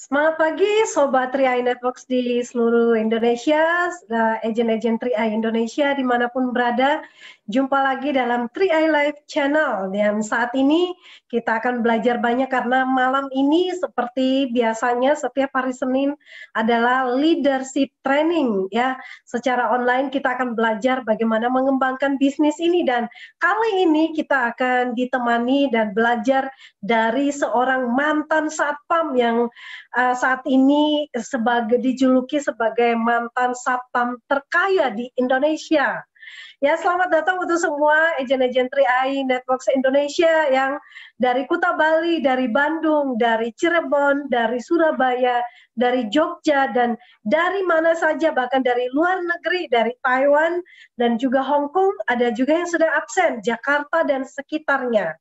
Semangat pagi Sobat 3i Networks di seluruh Indonesia, agent-agent 3i Indonesia dimanapun berada. Jumpa lagi dalam 3i Live Channel. Dan saat ini kita akan belajar banyak karena malam ini seperti biasanya setiap hari Senin adalah leadership training ya. Secara online kita akan belajar bagaimana mengembangkan bisnis ini, dan kali ini kita akan ditemani dan belajar dari seorang mantan satpam yang saat ini dijuluki sebagai mantan satpam terkaya di Indonesia. Ya, selamat datang untuk semua agen-agen 3i Networks Indonesia yang dari Kuta Bali, dari Bandung, dari Cirebon, dari Surabaya, dari Jogja, dan dari mana saja, bahkan dari luar negeri, dari Taiwan, dan juga Hong Kong, ada juga yang sudah absen, Jakarta dan sekitarnya.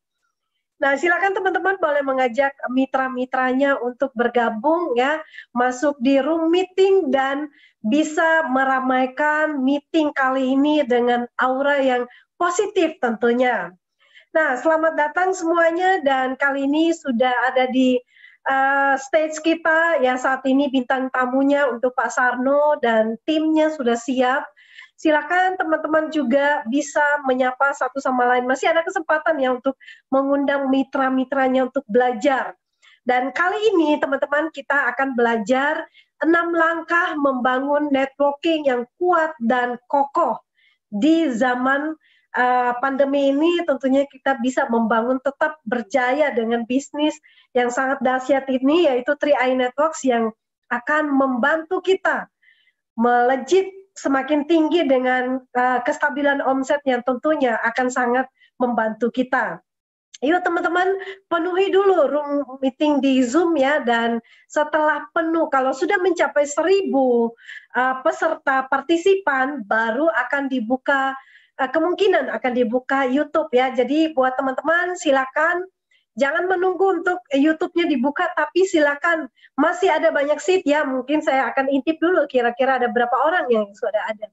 Nah, silakan teman-teman boleh mengajak mitra-mitranya untuk bergabung ya, masuk di room meeting dan bisa meramaikan meeting kali ini dengan aura yang positif tentunya. Nah, selamat datang semuanya, dan kali ini sudah ada di stage kita ya. Saat ini bintang tamunya untuk Pak Sarno dan timnya sudah siap. Silakan teman-teman juga bisa menyapa satu sama lain. Masih ada kesempatan ya untuk mengundang mitra-mitranya untuk belajar. Dan kali ini teman-teman kita akan belajar 6 langkah membangun networking yang kuat dan kokoh di zaman pandemi ini. Tentunya kita bisa membangun tetap berjaya dengan bisnis yang sangat dahsyat ini, yaitu 3i Networks yang akan membantu kita melejit semakin tinggi dengan kestabilan omset yang tentunya akan sangat membantu kita. Yuk teman-teman, penuhi dulu room meeting di Zoom ya, dan setelah penuh, kalau sudah mencapai 1.000 peserta partisipan, baru akan dibuka, kemungkinan akan dibuka YouTube ya. Jadi buat teman-teman silakan jangan menunggu untuk YouTube-nya dibuka, tapi silakan, masih ada banyak seat ya. Mungkin saya akan intip dulu kira-kira ada berapa orang yang sudah ada.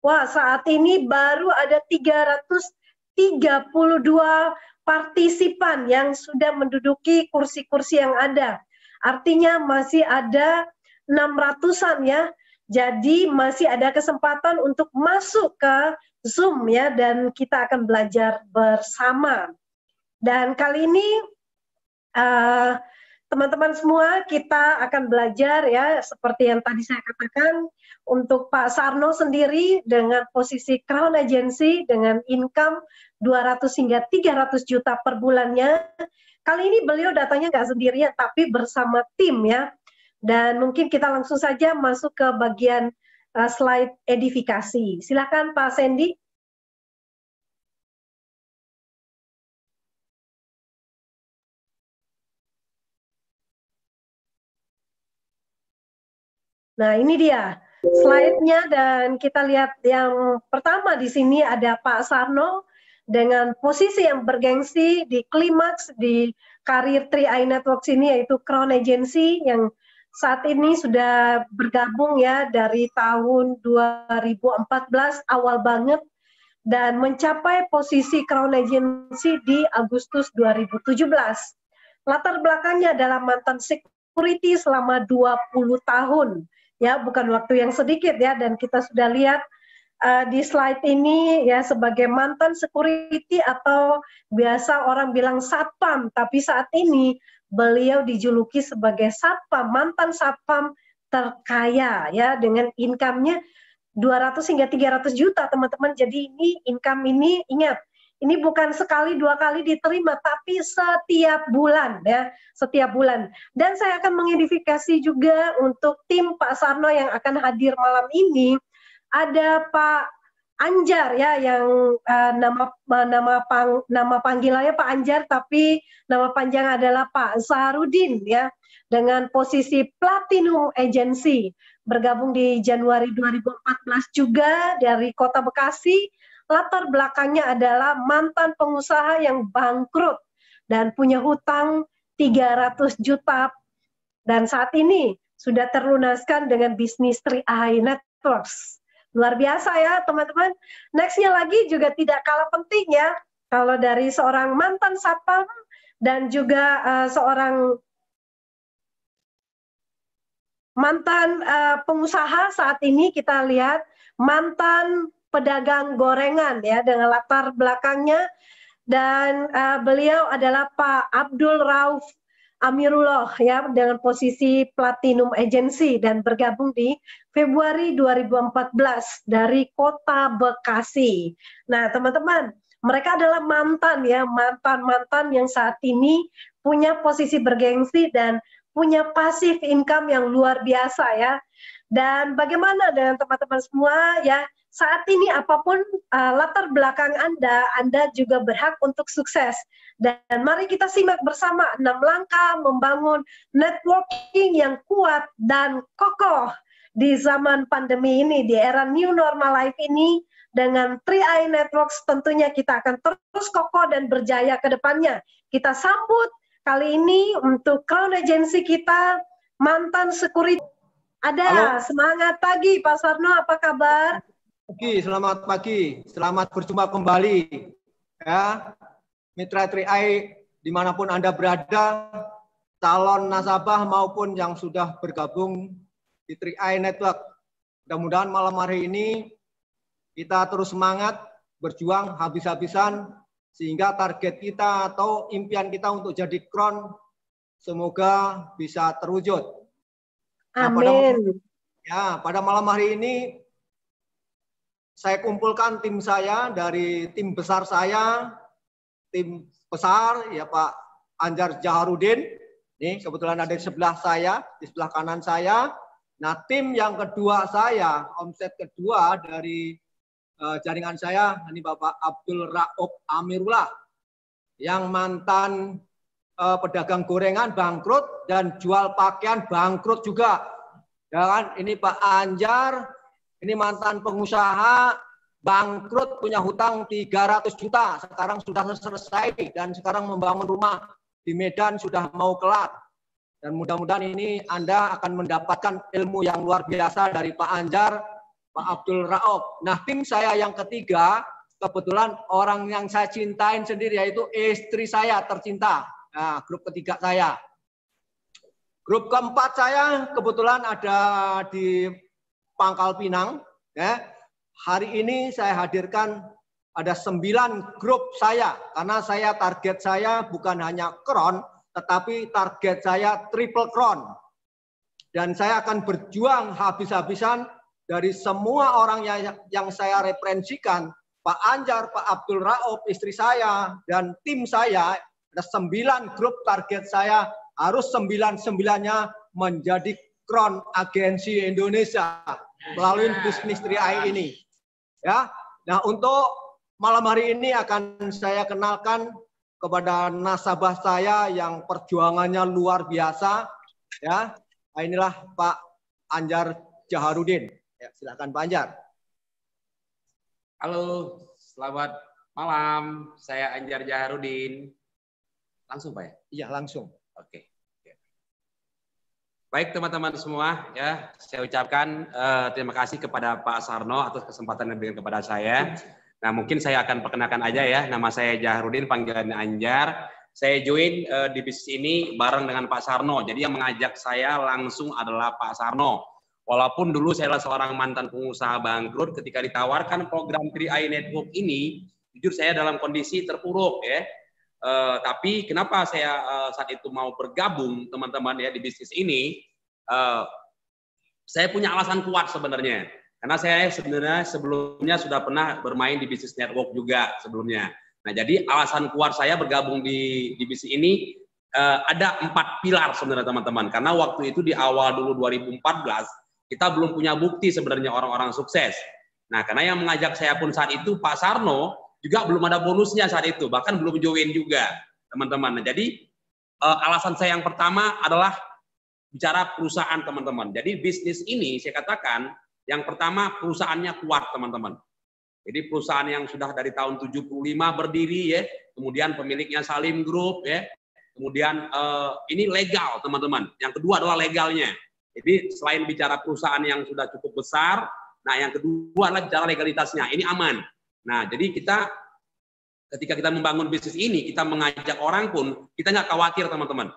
Wah, saat ini baru ada 332 partisipan yang sudah menduduki kursi-kursi yang ada. Artinya masih ada 600-an ya. Jadi masih ada kesempatan untuk masuk ke Zoom ya, dan kita akan belajar bersama. Dan kali ini teman-teman semua kita akan belajar ya, seperti yang tadi saya katakan, untuk Pak Sarno sendiri dengan posisi Crown Agency dengan income 200 hingga 300 juta per bulannya. Kali ini beliau datangnya nggak sendirian tapi bersama tim ya. Dan mungkin kita langsung saja masuk ke bagian slide edifikasi. Silakan Pak Sandy. Nah, ini dia slide-nya, dan kita lihat yang pertama di sini ada Pak Sarno dengan posisi yang bergengsi di klimaks di karir 3i Networks ini, yaitu Crown Agency yang saat ini sudah bergabung ya dari tahun 2014 awal banget, dan mencapai posisi Crown Agency di Agustus 2017. Latar belakangnya adalah mantan security selama 20 tahun. Ya, bukan waktu yang sedikit ya, dan kita sudah lihat di slide ini ya, sebagai mantan security atau biasa orang bilang satpam, tapi saat ini beliau dijuluki sebagai satpam, mantan satpam terkaya ya, dengan income-nya 200 hingga 300 juta teman-teman. Jadi ini income ini, ingat, ini bukan sekali dua kali diterima, tapi setiap bulan ya, setiap bulan. Dan saya akan mengedifikasi juga untuk tim Pak Sarno yang akan hadir malam ini. Ada Pak Anjar ya, yang nama panggilannya Pak Anjar, tapi nama panjang adalah Pak Saharudin ya, dengan posisi Platinum Agency, bergabung di Januari 2014 juga dari Kota Bekasi. Latar belakangnya adalah mantan pengusaha yang bangkrut dan punya hutang 300 juta, dan saat ini sudah terlunaskan dengan bisnis 3i Networks. Luar biasa ya teman-teman. Nextnya lagi juga tidak kalah penting ya, kalau dari seorang mantan satpam dan juga seorang mantan pengusaha saat ini kita lihat mantan pedagang gorengan ya dengan latar belakangnya, dan beliau adalah Pak Abdul Rauf Amirullah ya dengan posisi Platinum Agency dan bergabung di Februari 2014 dari Kota Bekasi. Nah, teman-teman, mereka adalah mantan ya, mantan-mantan yang saat ini punya posisi bergengsi dan punya passive income yang luar biasa ya. Dan bagaimana dengan teman-teman semua ya, saat ini apapun latar belakang Anda juga berhak untuk sukses. Dan mari kita simak bersama 6 langkah membangun networking yang kuat dan kokoh di zaman pandemi ini, di era new normal life ini. Dengan 3i Networks tentunya kita akan terus kokoh dan berjaya ke depannya. Kita sambut kali ini untuk Crown Agency kita, mantan security. Ada. Halo. Semangat pagi Pak Sarno, apa kabar? Selamat pagi, selamat berjumpa kembali ya, mitra 3i dimanapun Anda berada, calon nasabah maupun yang sudah bergabung di 3i Network. Mudah-mudahan malam hari ini kita terus semangat, berjuang habis-habisan sehingga target kita atau impian kita untuk jadi Crown semoga bisa terwujud. Amin. Pada malam hari ini saya kumpulkan tim saya dari tim besar saya, tim besar ya Pak Anjar Jaharudin. Nih kebetulan ada di sebelah saya, di sebelah kanan saya. Nah tim yang kedua saya, omset kedua dari jaringan saya, ini Bapak Abdul Rauf Amirullah, yang mantan pedagang gorengan bangkrut dan jual pakaian bangkrut juga. Ya kan? Ini Pak Anjar. Ini mantan pengusaha bangkrut punya hutang 300 juta. Sekarang sudah selesai dan sekarang membangun rumah di Medan sudah mau kelar. Dan mudah-mudahan ini Anda akan mendapatkan ilmu yang luar biasa dari Pak Anjar, Pak Abdul Rauf. Nah tim saya yang ketiga, kebetulan orang yang saya cintain sendiri yaitu istri saya tercinta. Nah grup ketiga saya. Grup keempat saya kebetulan ada di Pangkal Pinang, ya. Hari ini saya hadirkan ada 9 grup saya, karena target saya bukan hanya Crown, tetapi target saya triple Crown. Dan saya akan berjuang habis-habisan dari semua orang yang saya referensikan, Pak Anjar, Pak Abdul Rauf, istri saya, dan tim saya, ada 9 grup target saya, harus 9-9-nya menjadi Crown Agensi Indonesia melalui bisnis 3i ini. Ya. Nah, untuk malam hari ini akan saya kenalkan kepada nasabah saya yang perjuangannya luar biasa. Ya. Nah, inilah Pak Anjar Jaharudin. Ya, silakan Pak Anjar. Halo, selamat malam. Saya Anjar Jaharudin. Langsung Pak ya? Iya, langsung. Oke. Baik teman-teman semua, ya saya ucapkan terima kasih kepada Pak Sarno atas kesempatan yang diberikan kepada saya. Nah mungkin saya akan perkenalkan aja ya, nama saya Jaharudin, panggilan Anjar. Saya join di bisnis ini bareng dengan Pak Sarno. Jadi yang mengajak saya langsung adalah Pak Sarno. Walaupun dulu saya adalah seorang mantan pengusaha bangkrut, ketika ditawarkan program 3i Network ini, jujur saya dalam kondisi terpuruk ya. Tapi kenapa saya saat itu mau bergabung teman-teman ya di bisnis ini, saya punya alasan kuat sebenarnya, karena saya sebenarnya sebelumnya sudah pernah bermain di bisnis network juga sebelumnya. Nah jadi alasan kuat saya bergabung di bisnis ini ada 4 pilar sebenarnya teman-teman, karena waktu itu di awal dulu 2014 kita belum punya bukti sebenarnya orang-orang sukses. Nah karena yang mengajak saya pun saat itu Pak Sarno juga belum ada bonusnya saat itu, bahkan belum join juga teman-teman. Nah, jadi alasan saya yang pertama adalah bicara perusahaan teman-teman. Jadi bisnis ini saya katakan yang pertama perusahaannya kuat teman-teman. Jadi perusahaan yang sudah dari tahun 75 berdiri ya, kemudian pemiliknya Salim Group ya, kemudian ini legal teman-teman. Yang kedua adalah legalnya. Jadi selain bicara perusahaan yang sudah cukup besar, nah yang kedua adalah bicara legalitasnya. Ini aman. Nah, jadi ketika kita membangun bisnis ini, kita mengajak orang pun, kita nggak khawatir teman-teman.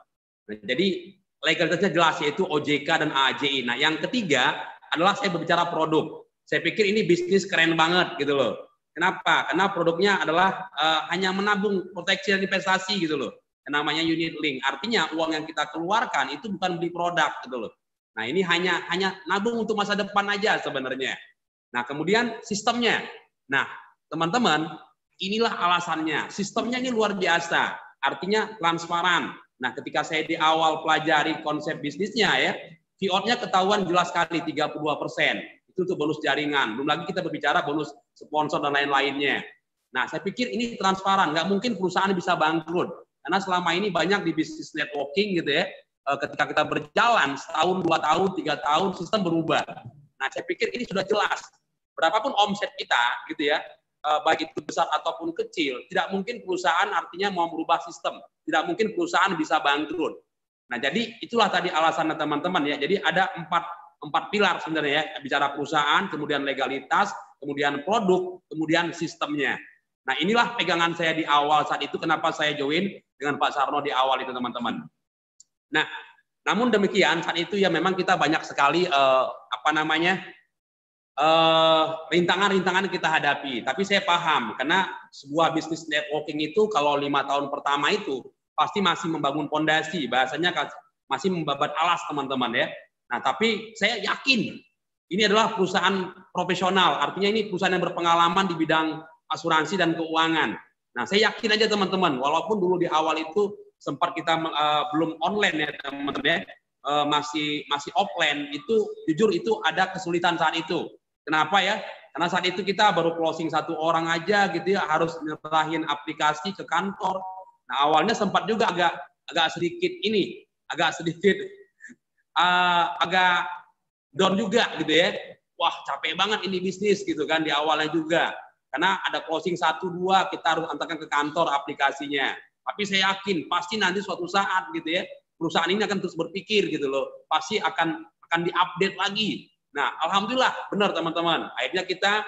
Nah, jadi legalitasnya jelas, yaitu OJK dan AJI. Nah, yang ketiga adalah saya berbicara produk. Saya pikir ini bisnis keren banget gitu loh. Kenapa? Karena produknya adalah hanya menabung proteksi dan investasi gitu loh. Yang namanya unit link. Artinya uang yang kita keluarkan itu bukan beli produk gitu loh. Nah, ini hanya nabung untuk masa depan aja sebenarnya. Nah, kemudian sistemnya. Nah, teman-teman, inilah alasannya. Sistemnya ini luar biasa. Artinya transparan. Nah, ketika saya di awal pelajari konsep bisnisnya ya, Voucher-nya ketahuan jelas sekali 32%. Itu untuk bonus jaringan. Belum lagi kita berbicara bonus sponsor dan lain-lainnya. Nah, saya pikir ini transparan. Nggak mungkin perusahaan bisa bangkrut. Karena selama ini banyak di bisnis networking gitu ya, ketika kita berjalan setahun, 2 tahun, 3 tahun, sistem berubah. Nah, saya pikir ini sudah jelas. Berapapun omset kita gitu ya, baik itu besar ataupun kecil, tidak mungkin perusahaan artinya mau merubah sistem. Tidak mungkin perusahaan bisa bangkrut. Nah, jadi itulah tadi alasannya teman-teman ya. Jadi ada empat pilar sebenarnya ya, bicara perusahaan, kemudian legalitas, kemudian produk, kemudian sistemnya. Nah, inilah pegangan saya di awal saat itu, kenapa saya join dengan Pak Sarno di awal itu teman-teman. Nah, namun demikian saat itu ya memang kita banyak sekali rintangan-rintangan kita hadapi. Tapi saya paham karena sebuah bisnis networking itu kalau 5 tahun pertama itu pasti masih membangun fondasi, bahasanya masih membabat alas teman-teman ya. Nah, tapi saya yakin ini adalah perusahaan profesional, artinya ini perusahaan yang berpengalaman di bidang asuransi dan keuangan. Nah, saya yakin aja teman-teman, walaupun dulu di awal itu sempat kita belum online ya teman-teman ya, masih offline, itu jujur itu ada kesulitan saat itu. Kenapa ya? Karena saat itu kita baru closing 1 orang aja gitu ya, harus nyerahin aplikasi ke kantor. Nah, awalnya sempat juga agak sedikit agak down juga gitu ya. Wah, capek banget ini bisnis gitu kan di awalnya juga. Karena ada closing 1-2 kita harus antarkan ke kantor aplikasinya. Tapi saya yakin pasti nanti suatu saat gitu ya, perusahaan ini akan terus berpikir gitu loh. Pasti akan diupdate lagi. Nah, alhamdulillah benar teman-teman. Akhirnya kita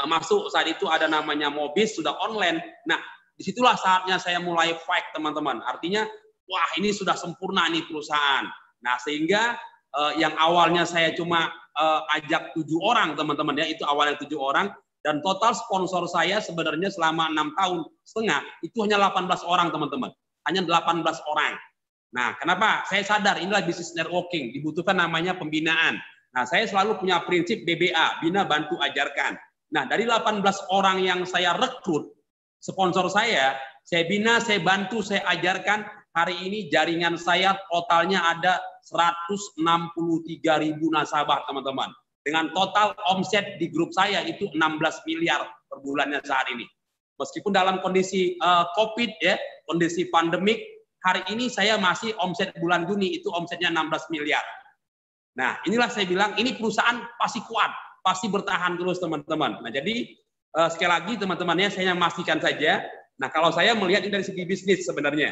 masuk saat itu ada namanya Mobis sudah online. Nah, disitulah saatnya saya mulai fight teman-teman. Artinya, wah ini sudah sempurna nih perusahaan. Nah, sehingga yang awalnya saya cuma ajak 7 orang teman-teman ya, itu awalnya 7 orang, dan total sponsor saya sebenarnya selama 6 tahun setengah itu hanya 18 orang teman-teman, hanya 18 orang. Nah, kenapa? Saya sadar inilah bisnis networking, dibutuhkan namanya pembinaan. Nah, saya selalu punya prinsip BBA, bina, bantu, ajarkan. Nah, dari 18 orang yang saya rekrut, sponsor saya bina, saya bantu, saya ajarkan. Hari ini jaringan saya totalnya ada 163.000 nasabah teman-teman. Dengan total omset di grup saya itu 16 miliar per bulannya saat ini. Meskipun dalam kondisi COVID ya, kondisi pandemik, hari ini saya masih omset bulan Juni itu omsetnya 16 miliar. Nah, inilah saya bilang ini perusahaan pasti kuat, pasti bertahan terus teman-teman. Nah, jadi sekali lagi teman-temannya saya memastikan saja. Nah, kalau saya melihat ini dari segi bisnis sebenarnya.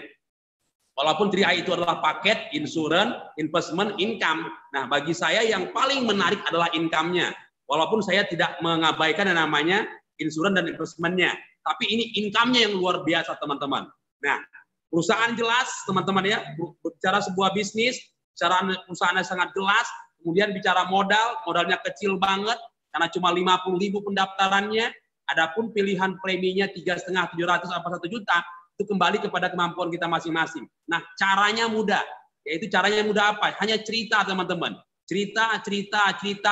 Walaupun 3i itu adalah paket, insurance, investment, income. Nah, bagi saya yang paling menarik adalah income-nya. Walaupun saya tidak mengabaikan yang namanya insurance dan investment-nya. Tapi ini income-nya yang luar biasa, teman-teman. Nah, perusahaan jelas, teman-teman ya. Bicara sebuah bisnis, bicara perusahaannya sangat jelas. Kemudian bicara modalnya kecil banget. Karena cuma 50.000 pendaftarannya. Adapun pilihan preminya 3,5, 700, apa 1 juta. Itu kembali kepada kemampuan kita masing-masing. Nah, caranya mudah. Yaitu caranya mudah apa? Hanya cerita, teman-teman. Cerita,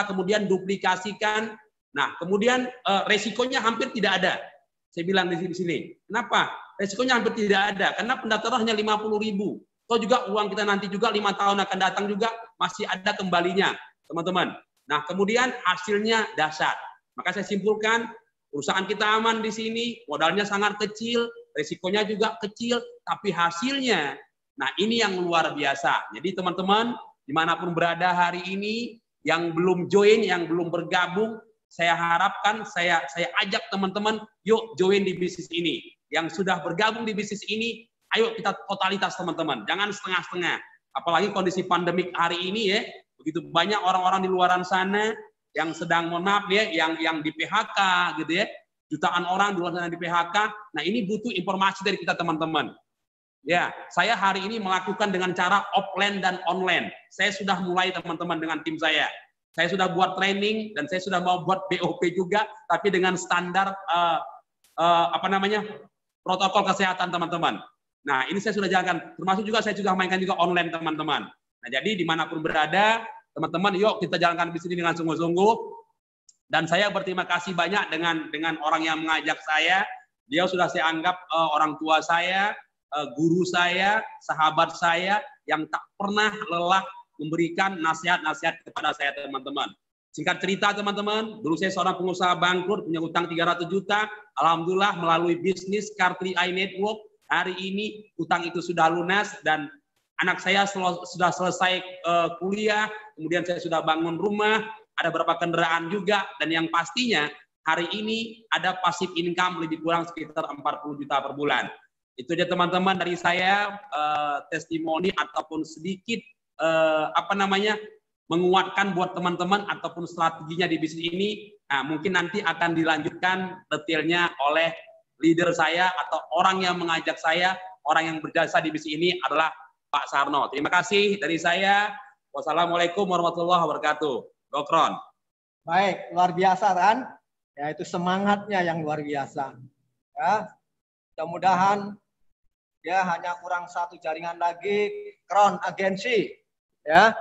kemudian duplikasikan. Nah, kemudian resikonya hampir tidak ada. Saya bilang di sini. Kenapa? Resikonya hampir tidak ada. Karena pendaftaran hanya 50.000. Atau juga uang kita nanti juga 5 tahun akan datang juga masih ada kembalinya, teman-teman. Nah, kemudian hasilnya dahsyat. Maka saya simpulkan, perusahaan kita aman di sini, modalnya sangat kecil, resikonya juga kecil, tapi hasilnya, nah ini yang luar biasa. Jadi teman-teman, dimanapun berada hari ini, yang belum join, yang belum bergabung, saya harapkan, saya ajak teman-teman, yuk join di bisnis ini. Yang sudah bergabung di bisnis ini, ayo kita totalitas teman-teman, jangan setengah-setengah. Apalagi kondisi pandemik hari ini ya, begitu banyak orang-orang di luaran sana, yang sedang mohon maaf ya, yang di PHK gitu ya, jutaan orang di luar sana di PHK. Nah, ini butuh informasi dari kita teman-teman. Ya, saya hari ini melakukan dengan cara offline dan online. Saya sudah mulai teman-teman dengan tim saya. Saya sudah buat training dan saya sudah mau buat BOP juga, tapi dengan standar protokol kesehatan teman-teman. Nah, ini saya sudah jalankan. Termasuk juga saya sudah mainkan juga online teman-teman. Nah, jadi dimanapun berada, teman-teman, yuk kita jalankan bisnis ini dengan sungguh-sungguh. Dan saya berterima kasih banyak dengan orang yang mengajak saya. Dia sudah saya anggap orang tua saya, guru saya, sahabat saya yang tak pernah lelah memberikan nasihat-nasihat kepada saya teman-teman. Singkat cerita teman-teman, dulu saya seorang pengusaha bangkrut, punya utang 300 juta. Alhamdulillah melalui bisnis Car 3i Network, hari ini utang itu sudah lunas dan anak saya sudah selesai kuliah, kemudian saya sudah bangun rumah, ada beberapa kendaraan juga, dan yang pastinya hari ini ada passive income lebih kurang sekitar 40 juta per bulan. Itu aja teman-teman dari saya, testimoni ataupun sedikit menguatkan buat teman-teman ataupun strateginya di bisnis ini. Nah, mungkin nanti akan dilanjutkan detailnya oleh leader saya atau orang yang mengajak saya, orang yang berjasa di bisnis ini adalah Pak Sarno. Terima kasih dari saya. Wassalamualaikum warahmatullahi wabarakatuh. Gokron. Baik, luar biasa kan? Ya, itu semangatnya yang luar biasa. Ya, mudah-mudahan ya hanya kurang satu jaringan lagi, Crown Agency. Ya,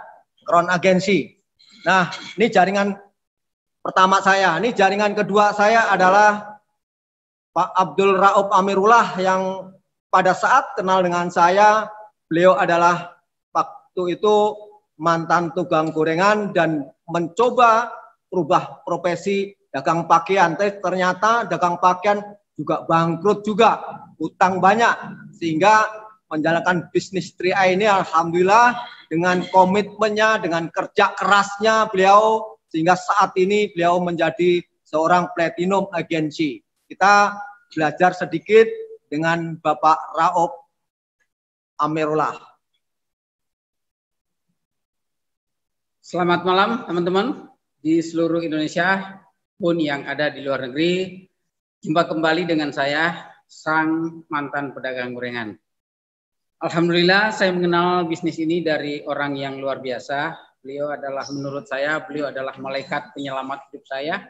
Crown Agency. Nah, ini jaringan pertama saya. Ini jaringan kedua saya adalah Pak Abdul Rauf Amirullah yang pada saat kenal dengan saya, beliau adalah waktu itu mantan tukang gorengan dan mencoba berubah profesi dagang pakaian. Tapi ternyata dagang pakaian juga bangkrut juga, utang banyak, sehingga menjalankan bisnis 3i ini alhamdulillah dengan komitmennya, dengan kerja kerasnya beliau, sehingga saat ini beliau menjadi seorang platinum agency. Kita belajar sedikit dengan Bapak Rauf Amirullah. Selamat malam teman-teman di seluruh Indonesia pun yang ada di luar negeri. Jumpa kembali dengan saya, sang mantan pedagang gorengan. Alhamdulillah saya mengenal bisnis ini dari orang yang luar biasa. Beliau adalah, menurut saya, beliau adalah malaikat penyelamat hidup saya.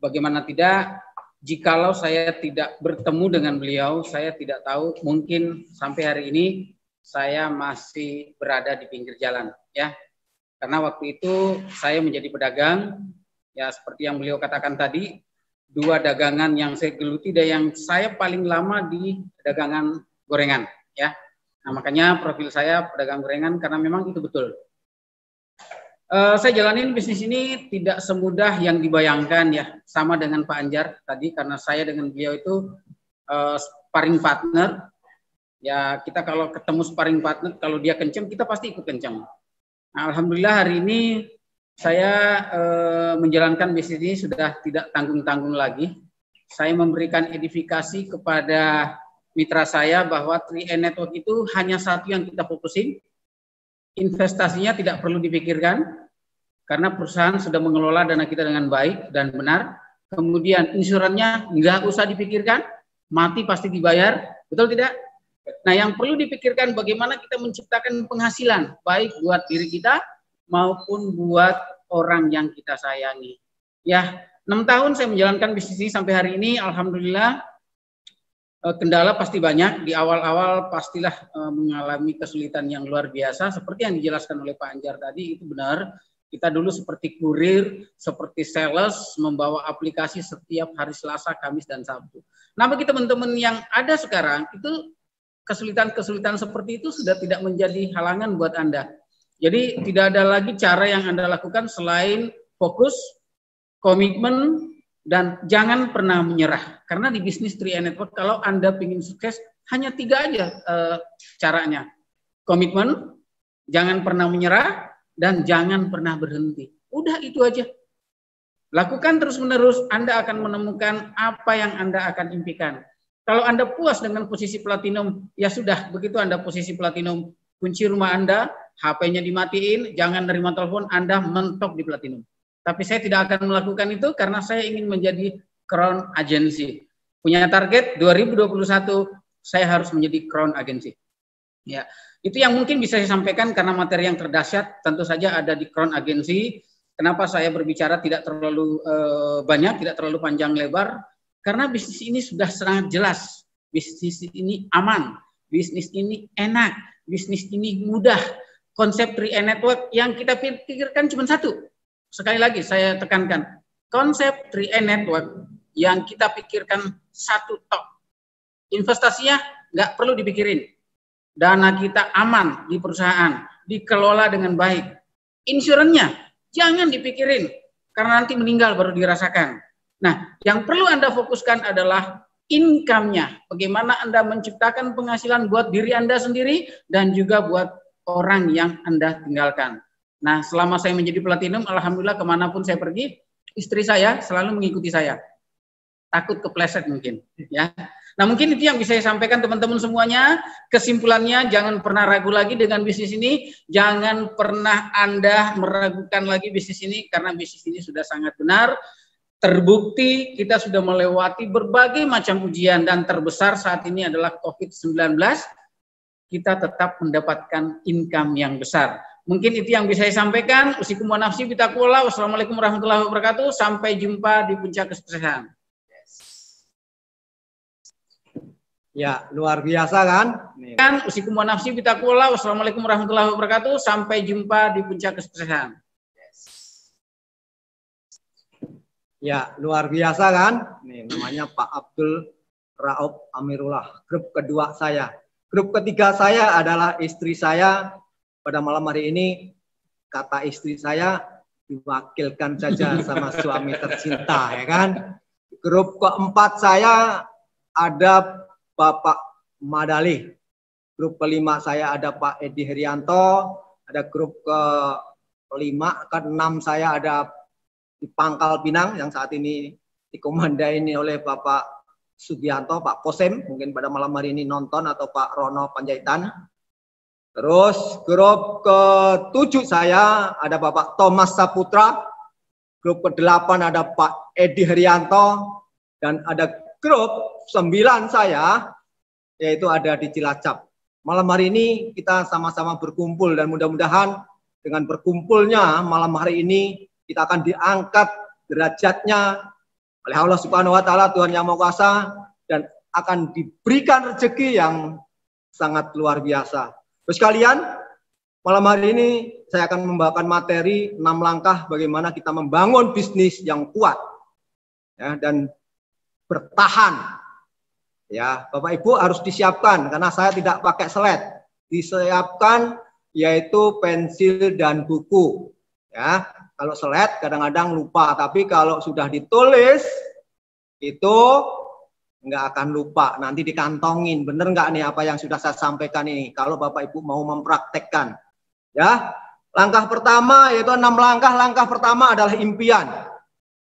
Bagaimana tidak, jikalau saya tidak bertemu dengan beliau, saya tidak tahu, mungkin sampai hari ini saya masih berada di pinggir jalan, ya. Karena waktu itu saya menjadi pedagang, ya seperti yang beliau katakan tadi, 2 dagangan yang saya geluti dan yang saya paling lama di dagangan gorengan, ya. Nah, makanya profil saya pedagang gorengan karena memang itu betul. Saya jalanin bisnis ini tidak semudah yang dibayangkan, ya. Sama dengan Pak Anjar tadi, karena saya dengan beliau itu sparring partner. Ya, kita kalau ketemu sparring partner, kalau dia kenceng, kita pasti ikut kenceng. Nah, alhamdulillah hari ini saya menjalankan bisnis ini sudah tidak tanggung-tanggung lagi. Saya memberikan edifikasi kepada mitra saya bahwa 3i Network itu hanya satu yang kita fokusin. Investasinya tidak perlu dipikirkan karena perusahaan sudah mengelola dana kita dengan baik dan benar. Kemudian insurannya nggak usah dipikirkan, mati pasti dibayar, betul tidak? Nah, yang perlu dipikirkan bagaimana kita menciptakan penghasilan baik buat diri kita maupun buat orang yang kita sayangi. Ya, 6 tahun saya menjalankan bisnis ini sampai hari ini, alhamdulillah. Kendala pasti banyak, di awal-awal pastilah mengalami kesulitan yang luar biasa, seperti yang dijelaskan oleh Pak Anjar tadi, itu benar. Kita dulu seperti kurir, seperti sales, membawa aplikasi setiap hari Selasa, Kamis, dan Sabtu. Nah, bagi teman-teman yang ada sekarang, itu kesulitan-kesulitan seperti itu sudah tidak menjadi halangan buat Anda. Jadi tidak ada lagi cara yang Anda lakukan selain fokus, komitmen, dan jangan pernah menyerah. Karena di bisnis 3i Network, kalau Anda ingin sukses, hanya 3 aja caranya. Komitmen, jangan pernah menyerah, dan jangan pernah berhenti. Udah itu aja. Lakukan terus-menerus, Anda akan menemukan apa yang Anda akan impikan. Kalau Anda puas dengan posisi platinum, ya sudah, begitu Anda posisi platinum, kunci rumah Anda, HP-nya dimatiin, jangan nerima telepon, Anda mentok di platinum. Tapi saya tidak akan melakukan itu karena saya ingin menjadi Crown Agency. Punya target 2021, saya harus menjadi crown agency. Ya, itu yang mungkin bisa saya sampaikan karena materi yang terdahsyat tentu saja ada di crown agency. Kenapa saya berbicara tidak terlalu banyak, tidak terlalu panjang lebar? Karena bisnis ini sudah sangat jelas. Bisnis ini aman, bisnis ini enak, bisnis ini mudah. Konsep 3i Network yang kita pikirkan cuma satu. Sekali lagi saya tekankan, konsep 3i Network yang kita pikirkan satu tok. Investasinya nggak perlu dipikirin. Dana kita aman di perusahaan, dikelola dengan baik. Insurannya jangan dipikirin, karena nanti meninggal baru dirasakan. Nah, yang perlu Anda fokuskan adalah income-nya. Bagaimana Anda menciptakan penghasilan buat diri Anda sendiri dan juga buat orang yang Anda tinggalkan. Nah, selama saya menjadi platinum, alhamdulillah kemanapun saya pergi, istri saya selalu mengikuti saya. Takut kepleset mungkin, ya. Nah, mungkin itu yang bisa saya sampaikan teman-teman semuanya. Kesimpulannya, jangan pernah ragu lagi dengan bisnis ini. Jangan pernah Anda meragukan lagi bisnis ini, karena bisnis ini sudah sangat benar. Terbukti kita sudah melewati berbagai macam ujian, dan terbesar saat ini adalah COVID-19. Kita tetap mendapatkan income yang besar. Mungkin itu yang bisa saya sampaikan. Usikum wa nafsi bitaqwallah. Wassalamualaikum warahmatullahi wabarakatuh. Sampai jumpa di puncak kesuksesan. Ya, luar biasa kan? Usikum wa nafsi bitaqwallah. Wassalamualaikum warahmatullahi wabarakatuh. Sampai jumpa di puncak kesuksesan. Ya, luar biasa kan? Nih, namanya Pak Abdul Rauf Amirullah. Grup kedua saya. Grup ketiga saya adalah istri saya. Pada malam hari ini, kata istri saya, diwakilkan saja sama suami tercinta, ya kan? Grup keempat saya ada Bapak Madali. Grup kelima saya ada Pak Edi Herianto. Ada grup keenam saya ada di Pangkal Pinang yang saat ini dikomandai oleh Bapak Sugianto, Pak Kosem, mungkin pada malam hari ini nonton, atau Pak Rono Panjaitan. Terus grup ke-7 saya ada Bapak Thomas Saputra. Grup ke-8 ada Pak Edi Herianto. Dan ada grup 9 saya, yaitu ada di Cilacap. Malam hari ini kita sama-sama berkumpul, dan mudah-mudahan dengan berkumpulnya malam hari ini kita akan diangkat derajatnya oleh Allah Subhanahu wa Ta'ala, Tuhan Yang Maha Kuasa, dan akan diberikan rezeki yang sangat luar biasa. Terus kalian, malam hari ini saya akan membawakan materi 6 langkah bagaimana kita membangun bisnis yang kuat, ya, dan bertahan. Ya, Bapak Ibu harus disiapkan, karena saya tidak pakai slide. Disiapkan yaitu pensil dan buku. Ya, kalau slide kadang-kadang lupa, tapi kalau sudah ditulis itu nggak akan lupa. Nanti dikantongin, bener nggak nih apa yang sudah saya sampaikan ini? Kalau Bapak Ibu mau mempraktekkan, ya. Langkah pertama yaitu 6 langkah. Langkah pertama adalah impian.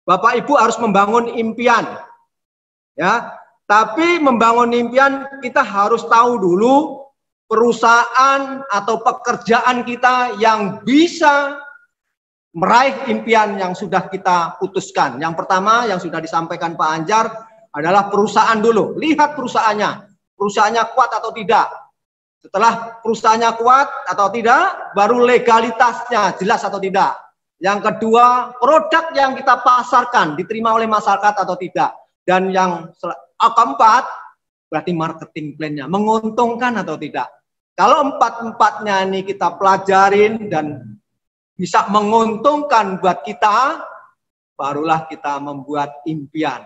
Bapak Ibu harus membangun impian, ya. Tapi membangun impian kita harus tahu dulu perusahaan atau pekerjaan kita yang bisa meraih impian yang sudah kita putuskan. Yang pertama yang sudah disampaikan Pak Anjar adalah perusahaan dulu. Lihat perusahaannya kuat atau tidak. Setelah perusahaannya kuat atau tidak, baru legalitasnya jelas atau tidak. Yang kedua, produk yang kita pasarkan diterima oleh masyarakat atau tidak. Dan yang keempat, berarti marketing plan-nya menguntungkan atau tidak. Kalau empat-empatnya ini kita pelajarin dan bisa menguntungkan buat kita, barulah kita membuat impian.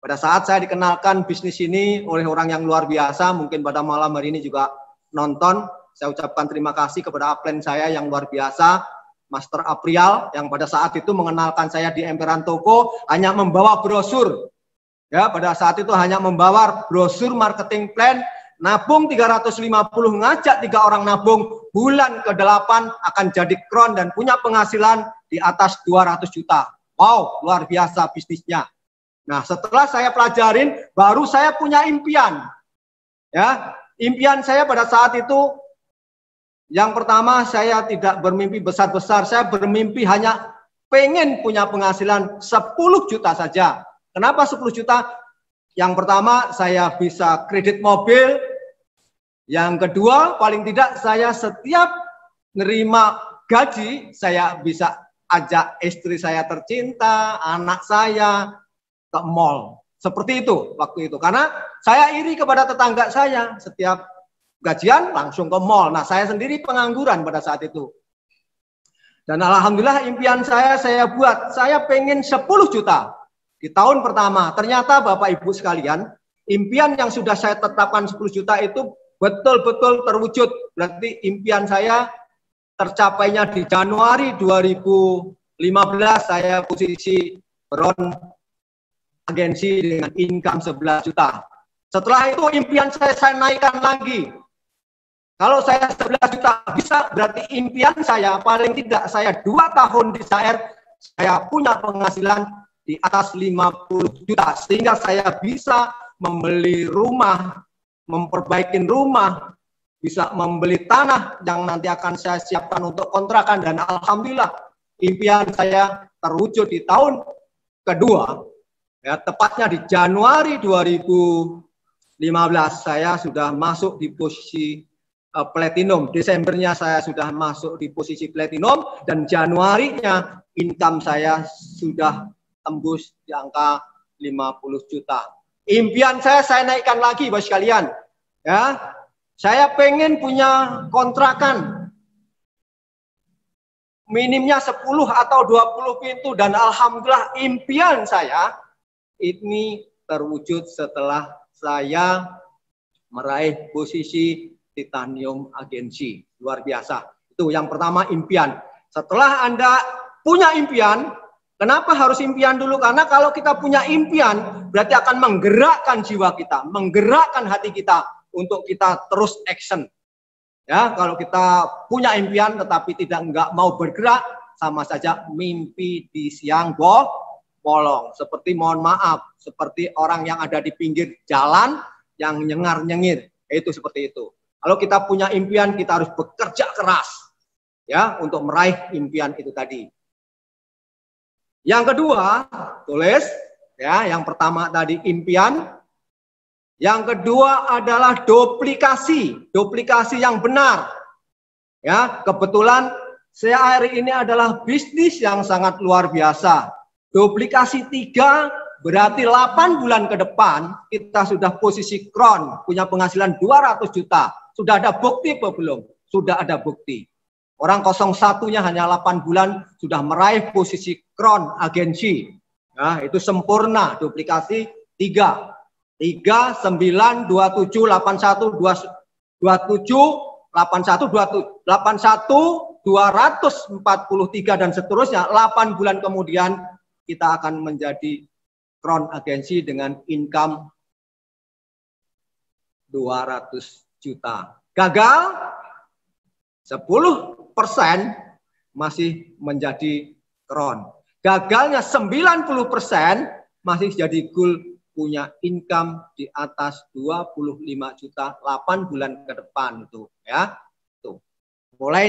Pada saat saya dikenalkan bisnis ini oleh orang yang luar biasa, mungkin pada malam hari ini juga nonton, saya ucapkan terima kasih kepada upline saya yang luar biasa, Master Aprial, yang pada saat itu mengenalkan saya di emperan toko, hanya membawa brosur. Ya, pada saat itu hanya membawa brosur marketing plan, nabung 350, ngajak 3 orang nabung, bulan ke-8 akan jadi crown dan punya penghasilan di atas 200 juta. Wow, luar biasa bisnisnya. Nah, setelah saya pelajarin, baru saya punya impian. Ya, impian saya pada saat itu, yang pertama saya tidak bermimpi besar-besar, saya bermimpi hanya pengen punya penghasilan 10 juta saja. Kenapa 10 juta? Yang pertama, saya bisa kredit mobil. Yang kedua, paling tidak saya setiap nerima gaji, saya bisa ajak istri saya tercinta, anak saya ke mall. Seperti itu waktu itu. Karena saya iri kepada tetangga saya, setiap gajian langsung ke mall. Nah, saya sendiri pengangguran pada saat itu. Dan alhamdulillah impian saya buat. Saya pengen 10 juta di tahun pertama. Ternyata Bapak Ibu sekalian, impian yang sudah saya tetapkan 10 juta itu betul-betul terwujud. Berarti impian saya tercapainya di Januari 2015, saya posisi front agensi dengan income 11 juta. Setelah itu impian saya naikkan lagi. Kalau saya 11 juta bisa, berarti impian saya paling tidak saya 2 tahun di SAR, saya punya penghasilan di atas 50 juta. Sehingga saya bisa membeli rumah, memperbaiki rumah, bisa membeli tanah yang nanti akan saya siapkan untuk kontrakan. Dan alhamdulillah impian saya terwujud di tahun kedua, ya, tepatnya di Januari 2015 saya sudah masuk di posisi platinum. Desembernya saya sudah masuk di posisi platinum, dan Januarinya income saya sudah tembus di angka 50 juta. Impian saya naikkan lagi Bapak sekalian. Ya, saya pengen punya kontrakan minimnya 10 atau 20 pintu, dan alhamdulillah impian saya ini terwujud setelah saya meraih posisi titanium agensi. Luar biasa. Itu yang pertama, impian. Setelah Anda punya impian, kenapa harus impian dulu? Karena kalau kita punya impian, berarti akan menggerakkan jiwa kita, menggerakkan hati kita untuk kita terus action. Ya, kalau kita punya impian tetapi nggak mau bergerak, sama saja mimpi di siang bolong. Seperti, mohon maaf, seperti orang yang ada di pinggir jalan yang nyengar-nyengir. Itu seperti itu. Kalau kita punya impian, kita harus bekerja keras ya untuk meraih impian itu tadi. Yang kedua, tulis ya, yang pertama tadi impian. Yang kedua adalah duplikasi yang benar. Ya, kebetulan saya hari ini adalah bisnis yang sangat luar biasa. Duplikasi 3 berarti 8 bulan ke depan kita sudah posisi crown, punya penghasilan 200 juta. Sudah ada bukti apa belum? Sudah ada bukti. Orang 01-nya hanya 8 bulan sudah meraih posisi crown agensi. Nah, itu sempurna. Duplikasi 3, 9, 27, 81, 27, 81, 81, 243 dan seterusnya. 8 bulan kemudian kita akan menjadi crown agensi dengan income 200 juta. Gagal 10% masih menjadi crown. Gagalnya 90% masih jadi gold, punya income di atas 25 juta 8 bulan ke depan itu ya. Tuh. Mulai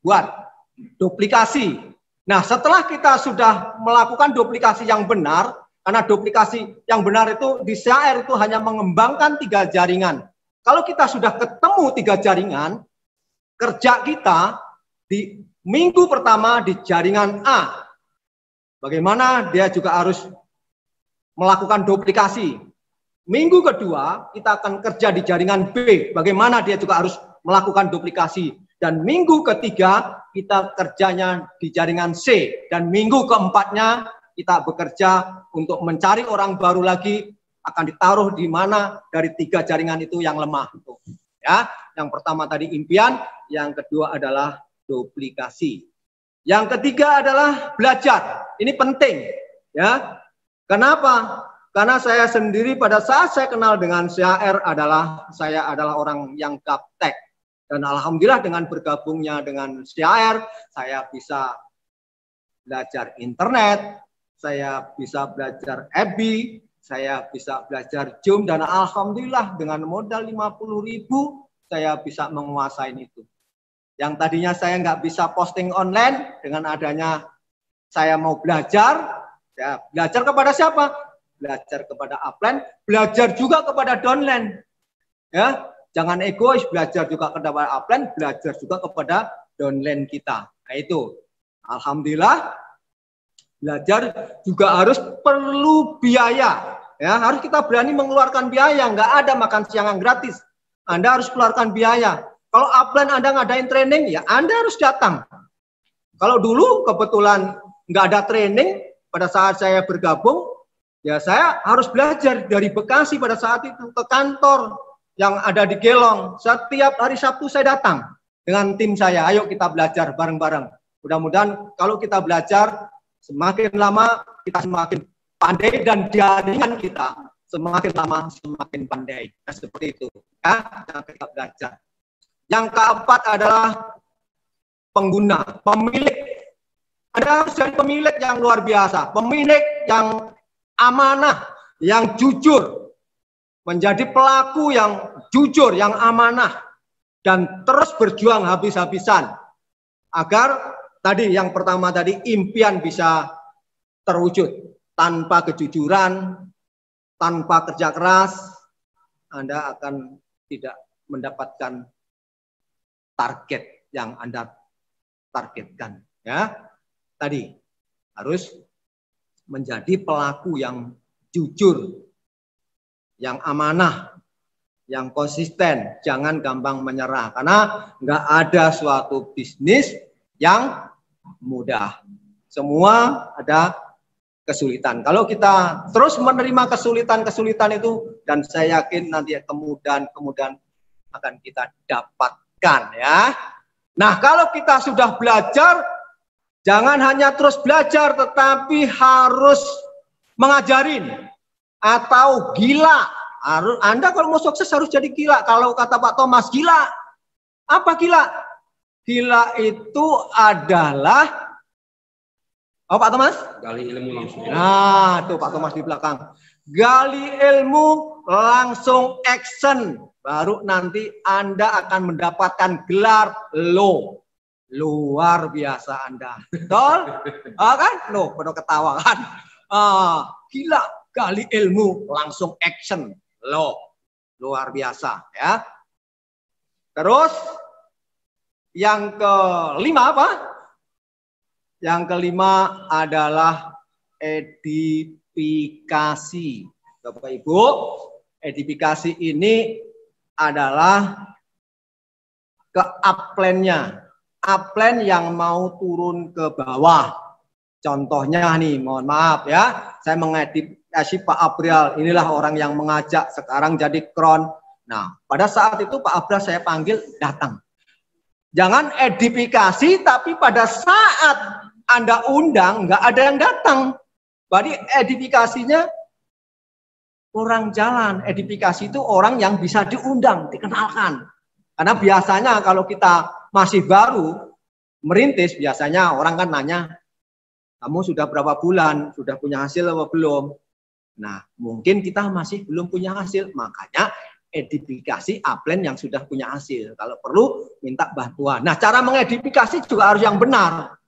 buat duplikasi. Nah, setelah kita sudah melakukan duplikasi yang benar, karena duplikasi yang benar itu di SAR itu hanya mengembangkan 3 jaringan. Kalau kita sudah ketemu 3 jaringan, kerja kita di minggu pertama di jaringan A. Bagaimana dia juga harus melakukan duplikasi. Minggu kedua kita akan kerja di jaringan B. Bagaimana dia juga harus melakukan duplikasi. Dan minggu ketiga kita kerjanya di jaringan C. Dan minggu keempatnya kita bekerja untuk mencari orang baru lagi, akan ditaruh di mana dari 3 jaringan itu yang lemah. Ya, yang pertama tadi impian, yang kedua adalah duplikasi. Yang ketiga adalah belajar. Ini penting, ya. Kenapa? Karena saya sendiri pada saat saya kenal dengan SAR saya adalah orang yang gaptek. Dan alhamdulillah dengan bergabungnya dengan SAR, saya bisa belajar internet, saya bisa belajar FB, saya bisa belajar Zoom, dan alhamdulillah dengan modal 50.000 saya bisa menguasai itu. Yang tadinya saya nggak bisa posting online, dengan adanya saya mau belajar, ya, belajar kepada siapa? belajar kepada upline, belajar juga kepada downline. Ya, jangan egois, belajar juga kepada upline, belajar juga kepada downline kita. Nah itu, alhamdulillah, belajar juga harus perlu biaya. Ya, harus kita berani mengeluarkan biaya. Nggak ada makan siang yang gratis. Anda harus keluarkan biaya. Kalau upline Anda ngadain training, ya Anda harus datang. Kalau dulu kebetulan nggak ada training, pada saat saya bergabung, ya saya harus belajar dari Bekasi pada saat itu ke kantor yang ada di Gelong. Setiap hari Sabtu saya datang dengan tim saya. Ayo kita belajar bareng-bareng. Mudah-mudahan kalau kita belajar, semakin lama kita semakin pandai dan jaringan kita semakin lama semakin pandai. Nah, seperti itu ya, yang kita belajar. Yang keempat adalah pengguna, pemilik. Anda harus jadi pemilik yang luar biasa, pemilik yang amanah, yang jujur, menjadi pelaku yang jujur, yang amanah, dan terus berjuang habis-habisan agar tadi yang pertama tadi impian bisa terwujud. Tanpa kejujuran, tanpa kerja keras, Anda akan tidak mendapatkan target yang Anda targetkan. Ya, tadi harus menjadi pelaku yang jujur, yang amanah, yang konsisten, jangan gampang menyerah. Karena nggak ada suatu bisnis yang mudah. Semua ada kesulitan. Kalau kita terus menerima kesulitan-kesulitan itu, dan saya yakin nanti kemudahan akan kita dapatkan ya. Nah, kalau kita sudah belajar, jangan hanya terus belajar, tetapi harus mengajarin atau gila. Anda kalau mau sukses harus jadi gila. Kalau kata Pak Thomas, gila. Apa gila? Gila itu adalah Pak Thomas? Gali ilmu langsung. Nah, tuh Pak Thomas di belakang. Gali ilmu langsung action. Baru nanti Anda akan mendapatkan gelar LO. Luar biasa Anda. Betul? Kan? Loh, pada ketawa kan? Gila, gali ilmu langsung action. LO. Luar biasa ya. Terus yang kelima apa? Yang kelima adalah edifikasi. Bapak Ibu, edifikasi ini adalah ke upline-nya. Upline yang mau turun ke bawah. Contohnya nih, mohon maaf ya, saya mengedifikasi Pak Abrial. Inilah orang yang mengajak sekarang jadi kron. Nah, pada saat itu Pak Abrial saya panggil datang. Jangan edifikasi, tapi pada saat Anda undang, nggak ada yang datang. Berarti edifikasinya kurang jalan. Edifikasi itu orang yang bisa diundang, dikenalkan. Karena biasanya kalau kita masih baru merintis, biasanya orang kan nanya, kamu sudah berapa bulan, sudah punya hasil atau belum? Nah, mungkin kita masih belum punya hasil, makanya edifikasi upline yang sudah punya hasil. Kalau perlu minta bantuan. Nah, cara mengedifikasi juga harus yang benar.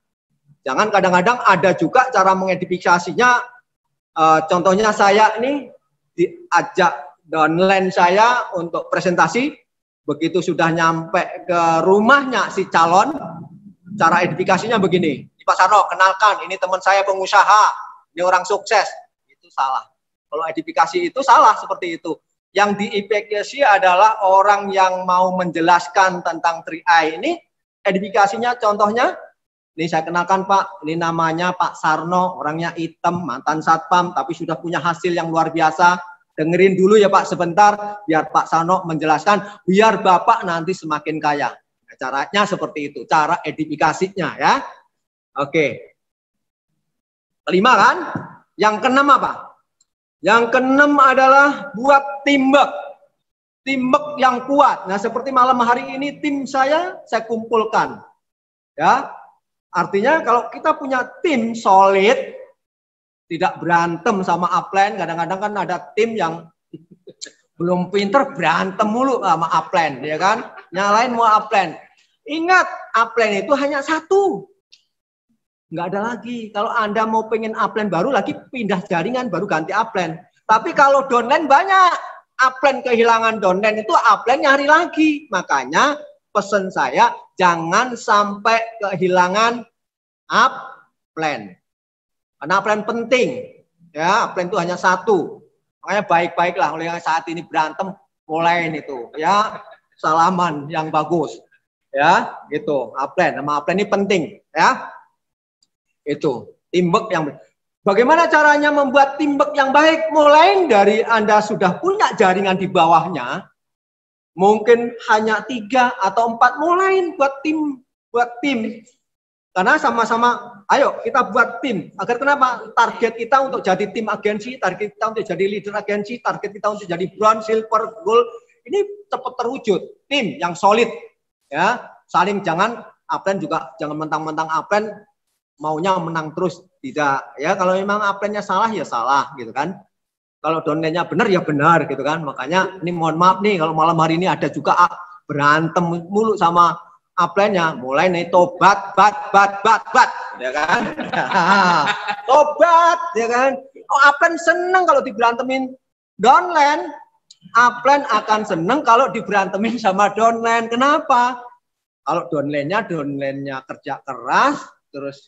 Jangan kadang-kadang ada juga cara mengedifikasinya. Contohnya saya ini diajak downline saya untuk presentasi. Begitu sudah nyampe ke rumahnya si calon, cara edifikasinya begini. Pak Sarno, kenalkan, ini teman saya pengusaha, ini orang sukses. Itu salah. Kalau edifikasi itu salah seperti itu. Yang diedifikasi adalah orang yang mau menjelaskan tentang 3i ini. Edifikasinya contohnya, ini saya kenalkan Pak, ini namanya Pak Sarno, orangnya hitam, mantan satpam, tapi sudah punya hasil yang luar biasa. Dengerin dulu ya Pak sebentar, biar Pak Sarno menjelaskan, biar Bapak nanti semakin kaya. Nah, caranya seperti itu, cara edifikasinya ya. Oke. Kelima kan? Yang keenam apa? Yang keenam adalah buat teamwork. Teamwork yang kuat. Nah, seperti malam hari ini tim saya kumpulkan. Ya. Artinya kalau kita punya tim solid, tidak berantem sama upline. Kadang-kadang kan ada tim yang belum pinter berantem mulu sama upline, ya kan? Nyalain mau upline. Ingat, upline itu hanya satu. nggak ada lagi. Kalau Anda mau pengen upline baru lagi, pindah jaringan baru ganti upline. Tapi kalau downline banyak, upline kehilangan downline itu upline nyari lagi. Makanya pesan saya jangan sampai kehilangan upline. Karena upline penting. Ya, upline itu hanya satu. Makanya baik-baiklah oleh yang saat ini berantem mulai itu ya, salaman yang bagus. Ya, gitu. Upline, nama upline ini penting, ya. Itu teamwork yang bagaimana caranya membuat teamwork yang baik? Mulai dari Anda sudah punya jaringan di bawahnya, mungkin hanya 3 atau 4 mulai buat tim. Karena sama-sama, ayo kita buat tim. Agar kenapa? Target kita untuk jadi tim agensi, target kita untuk jadi leader agensi, target kita untuk jadi bronze, silver, gold. Ini cepat terwujud. Tim yang solid, ya. Saling jangan upline juga jangan mentang-mentang upline maunya menang terus, tidak ya. Kalau memang upline-nya salah ya salah gitu kan, kalau downline-nya benar ya benar gitu kan. Makanya ini mohon maaf nih kalau malam hari ini ada juga berantem mulu sama upline-nya, mulai nih tobat ya kan. Tobat ya kan. Upline seneng kalau diberantemin downline, upline akan seneng kalau diberantemin sama downline. Kenapa? Kalau downline-nya kerja keras terus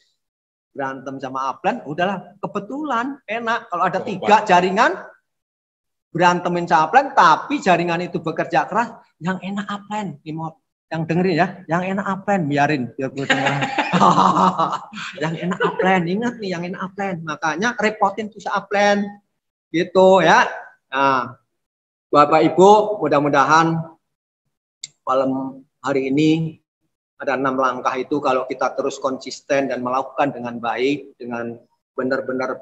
berantem sama upline, udahlah kebetulan enak. Kalau ada 3 jaringan berantemin sama upline, tapi jaringan itu bekerja keras, yang enak upline. Yang dengerin ya, yang enak upline, biarin biar gue denger. Yang enak upline, ingat nih yang enak upline. Makanya repotin tuh upline, gitu ya. Nah, Bapak Ibu, mudah-mudahan malam hari ini ada 6 langkah itu kalau kita terus konsisten dan melakukan dengan baik, dengan benar-benar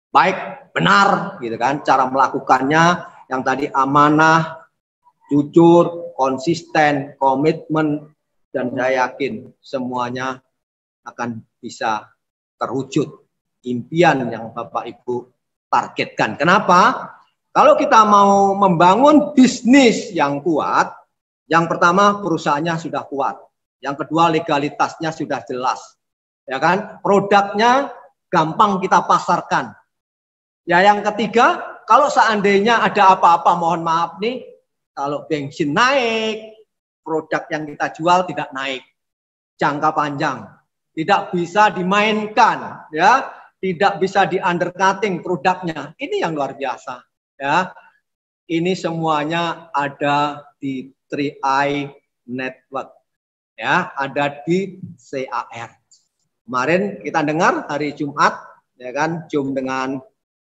baik, benar gitu kan. Cara melakukannya yang tadi amanah, jujur, konsisten, komitmen, dan saya yakin semuanya akan bisa terwujud impian yang Bapak Ibu targetkan. Kenapa? Kalau kita mau membangun bisnis yang kuat, yang pertama perusahaannya sudah kuat, yang kedua legalitasnya sudah jelas, ya kan? Produknya gampang kita pasarkan. Ya, yang ketiga, kalau seandainya ada apa-apa, mohon maaf nih, kalau bensin naik, produk yang kita jual tidak naik, jangka panjang, tidak bisa dimainkan, ya, tidak bisa di undercutting produknya. Ini yang luar biasa, ya. Ini semuanya ada di 3i Network, ya, ada di CAR. Kemarin kita dengar hari Jumat, ya kan, Zoom dengan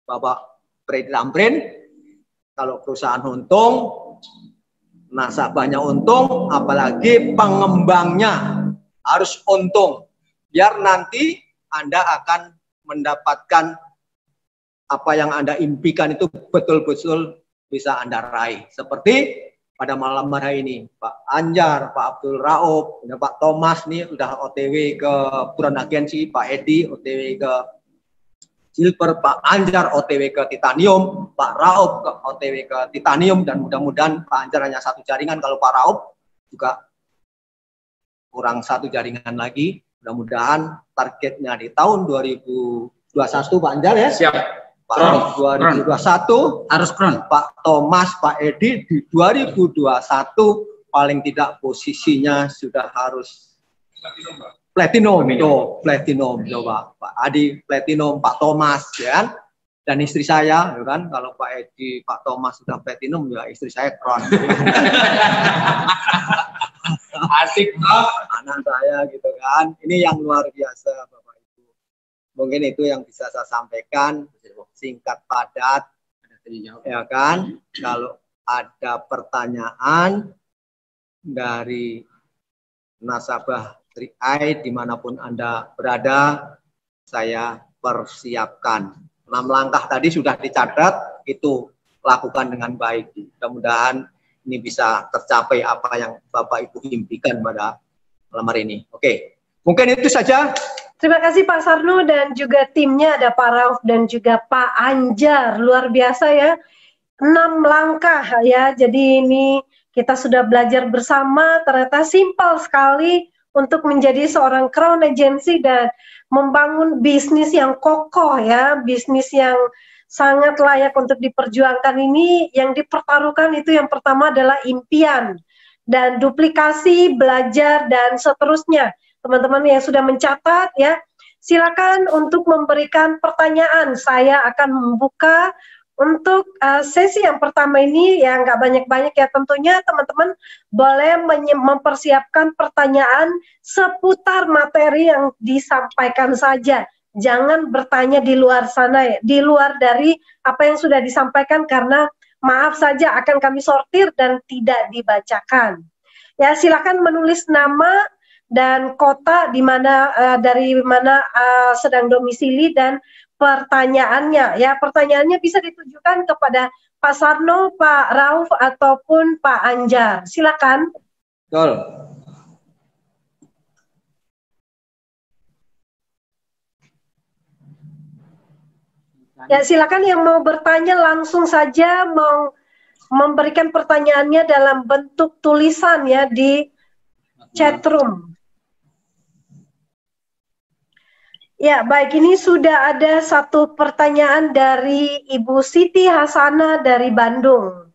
Bapak Freddy Lamprin. Kalau perusahaan untung, nasabahnya untung, apalagi pengembangnya harus untung, biar nanti Anda akan mendapatkan apa yang Anda impikan itu betul-betul bisa Anda raih. Seperti pada malam hari ini, Pak Anjar, Pak Abdul Raub, Pak Thomas nih udah OTW ke Bron Agensi, Pak Edi OTW ke Silver, Pak Anjar OTW ke Titanium, Pak Raub ke OTW ke Titanium, dan mudah-mudahan Pak Anjar hanya 1 jaringan, kalau Pak Raub juga kurang 1 jaringan lagi. Mudah-mudahan targetnya di tahun 2021 Pak Anjar ya. Siap. Pak Raub 2021 harus kron. Pak Thomas, Pak Edi di 2021 paling tidak posisinya sudah harus platinum itu, platinum coba. Pak Adi platinum, Pak Thomas ya, dan istri saya ya kan. Kalau Pak Edi, Pak Thomas sudah platinum ya istri saya kron. Asik loh anak saya gitu kan. Ini yang luar biasa Bapak Ibu. Mungkin itu yang bisa saya sampaikan, singkat padat ya kan. Kalau ada pertanyaan dari nasabah 3i dimanapun Anda berada, saya persiapkan. 6 langkah tadi sudah dicatat, itu lakukan dengan baik. Mudah-mudahan ini bisa tercapai apa yang Bapak Ibu impikan pada malam hari ini. Oke, mungkin itu saja. Terima kasih Pak Sarno dan juga timnya, ada Pak Rauf dan juga Pak Anjar. Luar biasa ya, 6 langkah ya. Jadi ini kita sudah belajar bersama, ternyata simpel sekali untuk menjadi seorang crown agency dan membangun bisnis yang kokoh ya, bisnis yang sangat layak untuk diperjuangkan ini. Yang dipertaruhkan itu yang pertama adalah impian dan duplikasi, belajar dan seterusnya. Teman-teman yang sudah mencatat ya, silakan untuk memberikan pertanyaan. Saya akan membuka untuk sesi yang pertama ini ya, nggak banyak-banyak ya, tentunya teman-teman boleh mempersiapkan pertanyaan seputar materi yang disampaikan saja. Jangan bertanya di luar sana ya, di luar dari apa yang sudah disampaikan, karena maaf saja akan kami sortir dan tidak dibacakan. Ya, silakan menulis nama dan kota di mana dari mana sedang domisili dan pertanyaannya ya, pertanyaannya bisa ditujukan kepada Pak Sarno, Pak Rauf ataupun Pak Anjar. Silakan. Betul. Ya, silakan yang mau bertanya langsung saja mau memberikan pertanyaannya dalam bentuk tulisan ya di chat room. Ya, baik, ini sudah ada satu pertanyaan dari Ibu Siti Hasanah dari Bandung.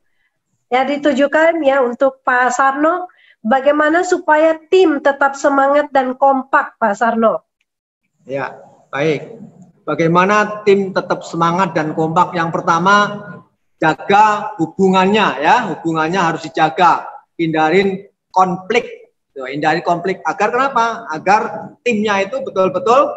Ya, ditujukan ya untuk Pak Sarno, bagaimana supaya tim tetap semangat dan kompak, Pak Sarno? Ya, baik. Bagaimana tim tetap semangat dan kompak? Yang pertama, jaga hubungannya ya, hubungannya harus dijaga, hindarin konflik. Hindari konflik agar kenapa? Agar timnya itu betul-betul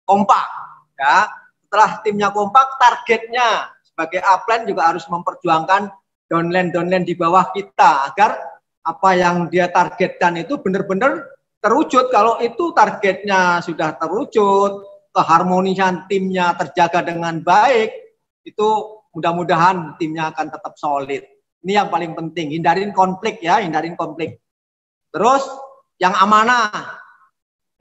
kompak ya. Setelah timnya kompak, targetnya sebagai upline juga harus memperjuangkan downline di bawah kita agar apa yang dia targetkan itu benar-benar terwujud. Kalau itu targetnya sudah terwujud, keharmonisan timnya terjaga dengan baik, itu mudah-mudahan timnya akan tetap solid. Ini yang paling penting, hindarin konflik ya, hindarin konflik. Terus yang amanah,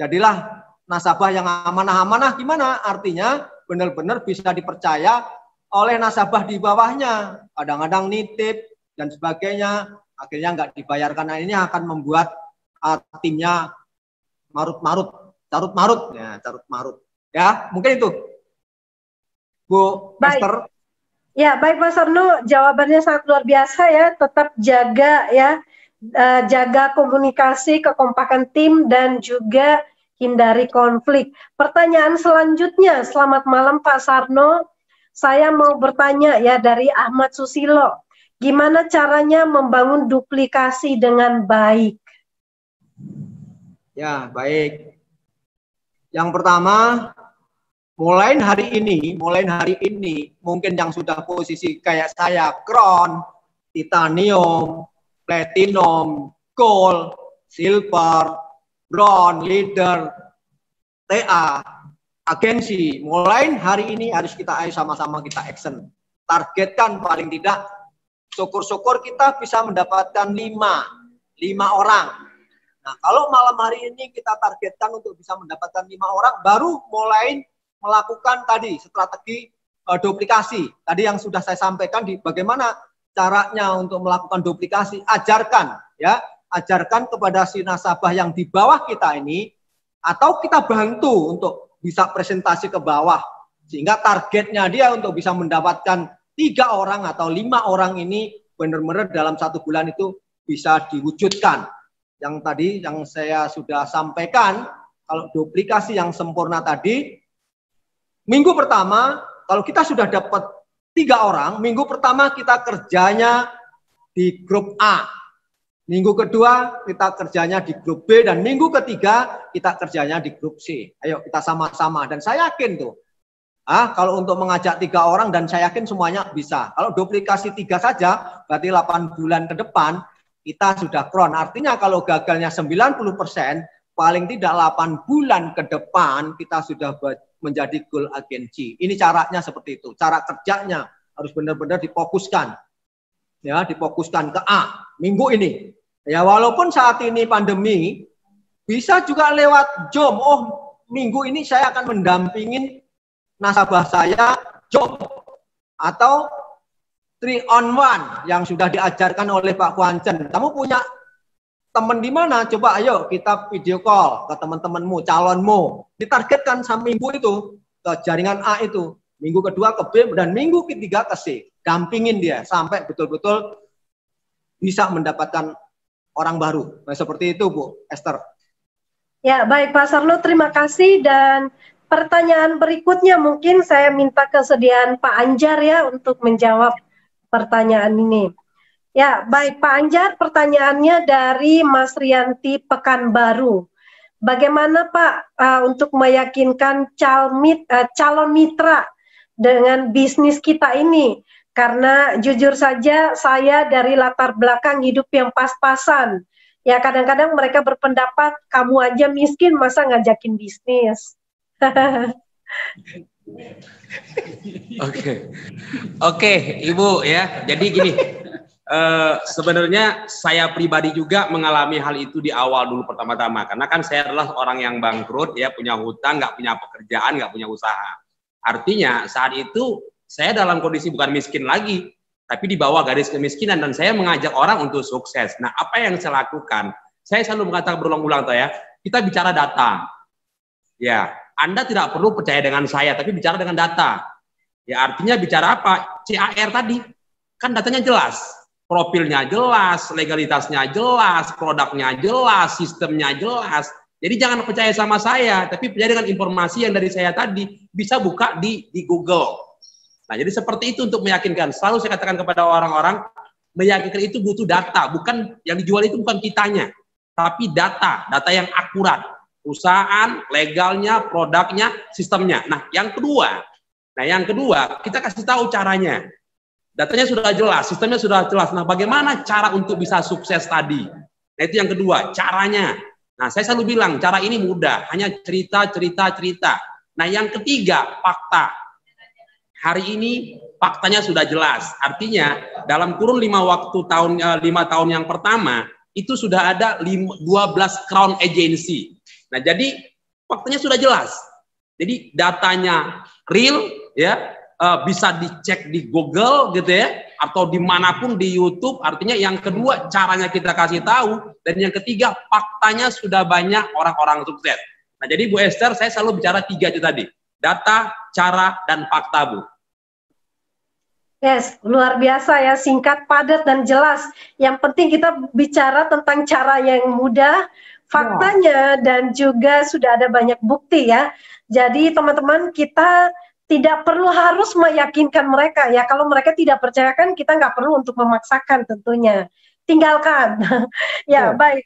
jadilah nasabah yang amanah-amanah. Gimana? Artinya benar-benar bisa dipercaya oleh nasabah di bawahnya. Kadang-kadang nitip dan sebagainya, akhirnya nggak dibayarkan. Nah, ini akan membuat timnya carut-marut. Ya, mungkin itu, Bu Esther. Ya, baik Mas Sarno, jawabannya sangat luar biasa ya. Tetap jaga ya, jaga komunikasi, kekompakan tim dan juga hindari konflik. Pertanyaan selanjutnya, selamat malam Pak Sarno. Saya mau bertanya ya dari Ahmad Susilo. Gimana caranya membangun duplikasi dengan baik? Ya, baik. Yang pertama, mulai hari ini, mungkin yang sudah posisi kayak saya, crown, titanium, platinum, gold, silver, bronze, leader, TA, agensi, mulai hari ini harus kita sama-sama kita action. Targetkan paling tidak, syukur-syukur kita bisa mendapatkan 5 orang. Nah, kalau malam hari ini kita targetkan untuk bisa mendapatkan 5 orang, baru mulai melakukan tadi strategi duplikasi. Tadi yang sudah saya sampaikan, bagaimana caranya untuk melakukan duplikasi, ajarkan ya. Ajarkan kepada si nasabah yang di bawah kita ini, atau kita bantu untuk bisa presentasi ke bawah, sehingga targetnya dia untuk bisa mendapatkan 3 orang atau 5 orang ini benar-benar dalam 1 bulan itu bisa diwujudkan. Yang tadi yang saya sudah sampaikan, kalau duplikasi yang sempurna tadi, minggu pertama kalau kita sudah dapat 3 orang, minggu pertama kita kerjanya di grup A. Minggu kedua kita kerjanya di grup B, dan minggu ketiga kita kerjanya di grup C. Ayo kita sama-sama, dan saya yakin tuh, kalau untuk mengajak 3 orang, dan saya yakin semuanya bisa. Kalau duplikasi 3 saja, berarti 8 bulan ke depan kita sudah crown. Artinya kalau gagalnya 90%, paling tidak 8 bulan ke depan kita sudah menjadi gold agency. Ini caranya seperti itu. Cara kerjanya harus benar-benar difokuskan. Ya, difokuskan ke A minggu ini. Ya, walaupun saat ini pandemi, bisa juga lewat job. Oh, minggu ini saya akan mendampingin nasabah saya job, atau 3 on 1 yang sudah diajarkan oleh Pak Kuancen. Kamu punya teman di mana? Coba ayo kita video call ke teman-temanmu, calonmu. Ditargetkan sampai minggu itu ke jaringan A itu, minggu kedua ke B, dan minggu ketiga ke C. Dampingin dia sampai betul-betul bisa mendapatkan orang baru. Nah, seperti itu Bu Esther. Ya, baik Pak Sarno, terima kasih. Dan pertanyaan berikutnya mungkin saya minta kesediaan Pak Anjar ya untuk menjawab pertanyaan ini. Ya, baik Pak Anjar, pertanyaannya dari Mas Rianti Pekanbaru. Bagaimana Pak untuk meyakinkan calon mitra dengan bisnis kita ini? Karena jujur saja saya dari latar belakang hidup yang pas-pasan. Ya kadang-kadang mereka berpendapat kamu aja miskin masa ngajakin bisnis. Oke, Ibu ya. Jadi gini. Sebenarnya saya pribadi juga mengalami hal itu di awal dulu pertama-tama, karena kan saya adalah orang yang bangkrut ya, punya hutang, nggak punya pekerjaan, nggak punya usaha. Artinya saat itu saya dalam kondisi bukan miskin lagi, tapi di bawah garis kemiskinan, dan saya mengajak orang untuk sukses. Nah, apa yang saya lakukan? Saya selalu mengatakan berulang-ulang ya, kita bicara data. Ya, Anda tidak perlu percaya dengan saya, tapi bicara dengan data. Ya, artinya bicara apa? CAR tadi kan datanya jelas. Profilnya jelas, legalitasnya jelas, produknya jelas, sistemnya jelas. Jadi jangan percaya sama saya, tapi percaya dengan informasi yang dari saya tadi. Bisa buka di Google. Nah, jadi seperti itu untuk meyakinkan. Selalu saya katakan kepada orang-orang, meyakinkan itu butuh data. Bukan yang dijual itu bukan kitanya, tapi data yang akurat. Perusahaan, legalnya, produknya, sistemnya. Nah, yang kedua, kita kasih tahu caranya. Datanya sudah jelas, sistemnya sudah jelas. Nah, bagaimana cara untuk bisa sukses tadi? Nah, itu yang kedua, caranya. Nah, saya selalu bilang, cara ini mudah. Hanya cerita. Nah, yang ketiga, fakta. Hari ini, faktanya sudah jelas. Artinya, dalam kurun 5 tahun yang pertama, itu sudah ada 12 crown agency. Nah, jadi, faktanya sudah jelas. Jadi, datanya real, ya, bisa dicek di Google gitu ya, atau dimanapun di YouTube. Artinya yang kedua caranya kita kasih tahu, dan yang ketiga faktanya sudah banyak orang-orang sukses. Nah, jadi Bu Esther, saya selalu bicara 3 itu tadi, data, cara, dan fakta, Bu. Yes, luar biasa ya, singkat, padat, dan jelas. Yang penting kita bicara tentang cara yang mudah, faktanya, dan juga sudah ada banyak bukti ya. Jadi teman-teman, kita tidak perlu harus meyakinkan mereka ya. Kalau mereka tidak percayakan, kita nggak perlu untuk memaksakan tentunya. Tinggalkan. Ya, baik.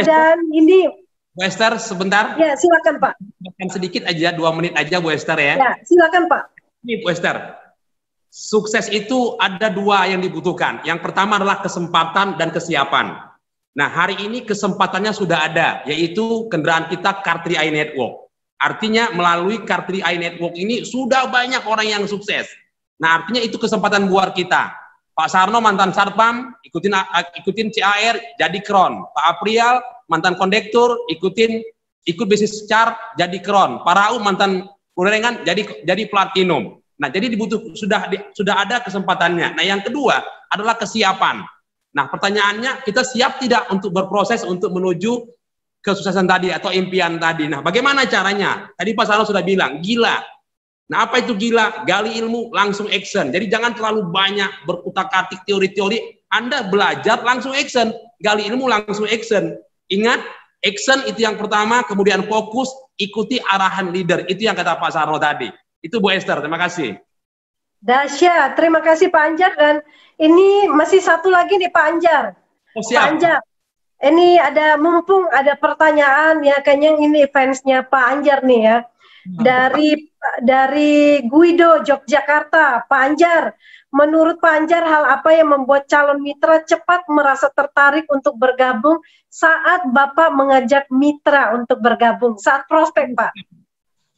Dan ini Bu Esther, sebentar. Ya, silakan Pak. Sedikit aja, 2 menit aja Bu Esther ya. Ya, silakan Pak. Ini Bu Esther, sukses itu ada 2 yang dibutuhkan. Yang pertama adalah kesempatan dan kesiapan. Nah, hari ini kesempatannya sudah ada, yaitu kendaraan kita Car3i Network. Artinya melalui Car3i Network ini sudah banyak orang yang sukses. Nah, artinya itu kesempatan buat kita. Pak Sarno mantan Sarpam, ikutin CAR jadi Kron. Pak Aprial mantan kondektur, ikut bisnis chart jadi Kron. Pak Rau mantan gorengan jadi platinum. Nah, jadi sudah ada kesempatannya. Nah, yang kedua adalah kesiapan. Nah, pertanyaannya, kita siap tidak untuk berproses untuk menuju kesuksesan tadi atau impian tadi. Nah, bagaimana caranya? Tadi Pak Sarno sudah bilang, gila. Nah, apa itu gila? Gali ilmu, langsung action. Jadi jangan terlalu banyak berutak-atik teori-teori. Anda belajar, langsung action. Gali ilmu, langsung action. Ingat, action itu yang pertama, kemudian fokus, ikuti arahan leader. Itu yang kata Pak Sarno tadi. Itu Bu Esther, terima kasih. Dahsyat, terima kasih Pak Anjar. Dan ini masih satu lagi nih Pak Anjar. Oh, siap. Pak Anjar. Ini mumpung ada pertanyaan ya, kayaknya ini fansnya Pak Anjar nih ya. Dari Guido Yogyakarta. Pak Anjar, menurut Pak Anjar hal apa yang membuat calon mitra cepat merasa tertarik untuk bergabung saat Bapak mengajak mitra untuk bergabung saat prospek, Pak?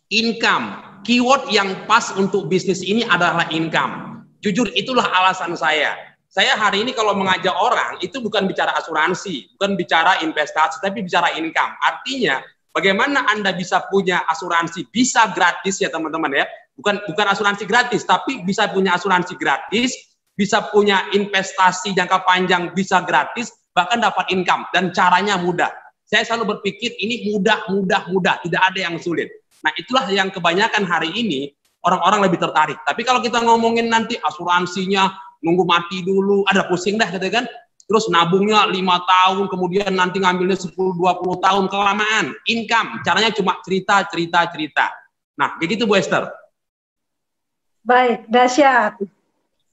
Income. Keyword yang pas untuk bisnis ini adalah income. Jujur, itulah alasan saya. Saya hari ini kalau mengajak orang, itu bukan bicara asuransi, bukan bicara investasi, tapi bicara income. Artinya, bagaimana Anda bisa punya asuransi, bisa gratis ya teman-teman ya. Bukan asuransi gratis, tapi bisa punya asuransi gratis, bisa punya investasi jangka panjang, bisa gratis, bahkan dapat income, dan caranya mudah. Saya selalu berpikir ini mudah, tidak ada yang sulit. Nah, itulah yang kebanyakan hari ini orang-orang lebih tertarik. Tapi kalau kita ngomongin nanti asuransinya, nunggu mati dulu, ada pusing dah gitu kan. Terus nabungnya 5 tahun, kemudian nanti ngambilnya 10-20 tahun, kelamaan. Income, caranya cuma cerita. Nah, kayak gitu Bu Esther. Baik, dahsyat.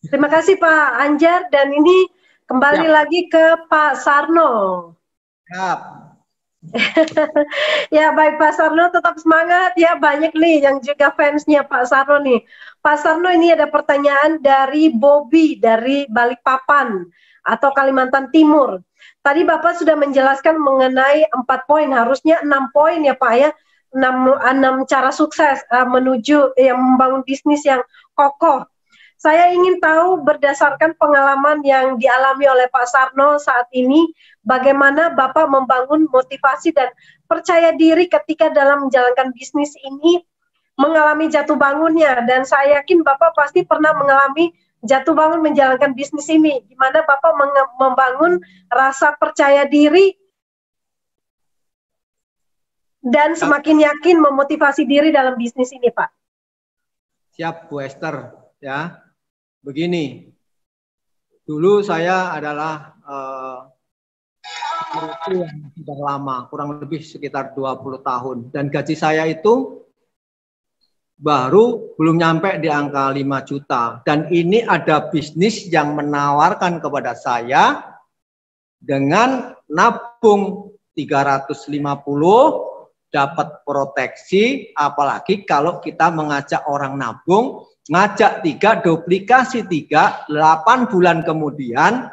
Terima kasih Pak Anjar, dan ini kembali lagi ke Pak Sarno. Siap. Ya baik Pak Sarno, tetap semangat ya, banyak nih yang juga fansnya Pak Sarno nih. Pak Sarno, ini ada pertanyaan dari Bobby dari Balikpapan atau Kalimantan Timur. Tadi Bapak sudah menjelaskan mengenai 4 poin, harusnya 6 poin ya Pak ya, 6 cara sukses menuju membangun bisnis yang kokoh. Saya ingin tahu berdasarkan pengalaman yang dialami oleh Pak Sarno saat ini, bagaimana Bapak membangun motivasi dan percaya diri ketika dalam menjalankan bisnis ini mengalami jatuh bangunnya. Dan saya yakin Bapak pasti pernah mengalami jatuh bangun menjalankan bisnis ini. Gimana Bapak membangun rasa percaya diri dan semakin yakin memotivasi diri dalam bisnis ini, Pak? Siap, Bu Esther. Ya, begini. Dulu saya adalah yang sudah lama, kurang lebih sekitar 20 tahun. Dan gaji saya itu baru belum nyampe di angka 5 juta. Dan ini ada bisnis yang menawarkan kepada saya dengan nabung 350 dapat proteksi, apalagi kalau kita mengajak orang nabung, ngajak 3, duplikasi 3, 8 bulan kemudian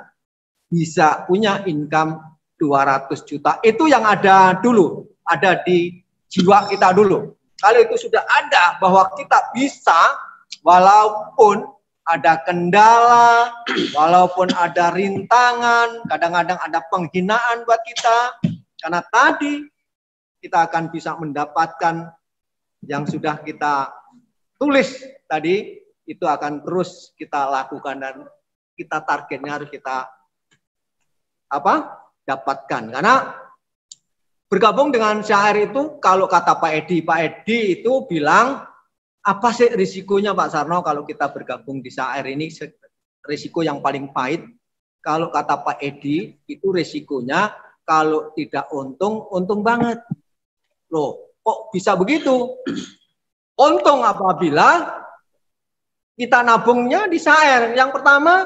bisa punya income 200 juta. Itu yang ada dulu, ada di jiwa kita dulu. Kalau itu sudah ada bahwa kita bisa, walaupun ada kendala, walaupun ada rintangan, kadang-kadang ada penghinaan buat kita, karena tadi kita akan bisa mendapatkan yang sudah kita tulis tadi, itu akan terus kita lakukan dan kita targetnya harus kita dapatkan. Karena bergabung dengan syair itu, kalau kata Pak Edi itu bilang, apa sih risikonya Pak Sarno kalau kita bergabung di syair ini? Risiko yang paling pahit, kalau kata Pak Edi, itu risikonya kalau tidak untung, untung banget. Loh, kok bisa begitu? Untung apabila kita nabungnya di syair. Yang pertama,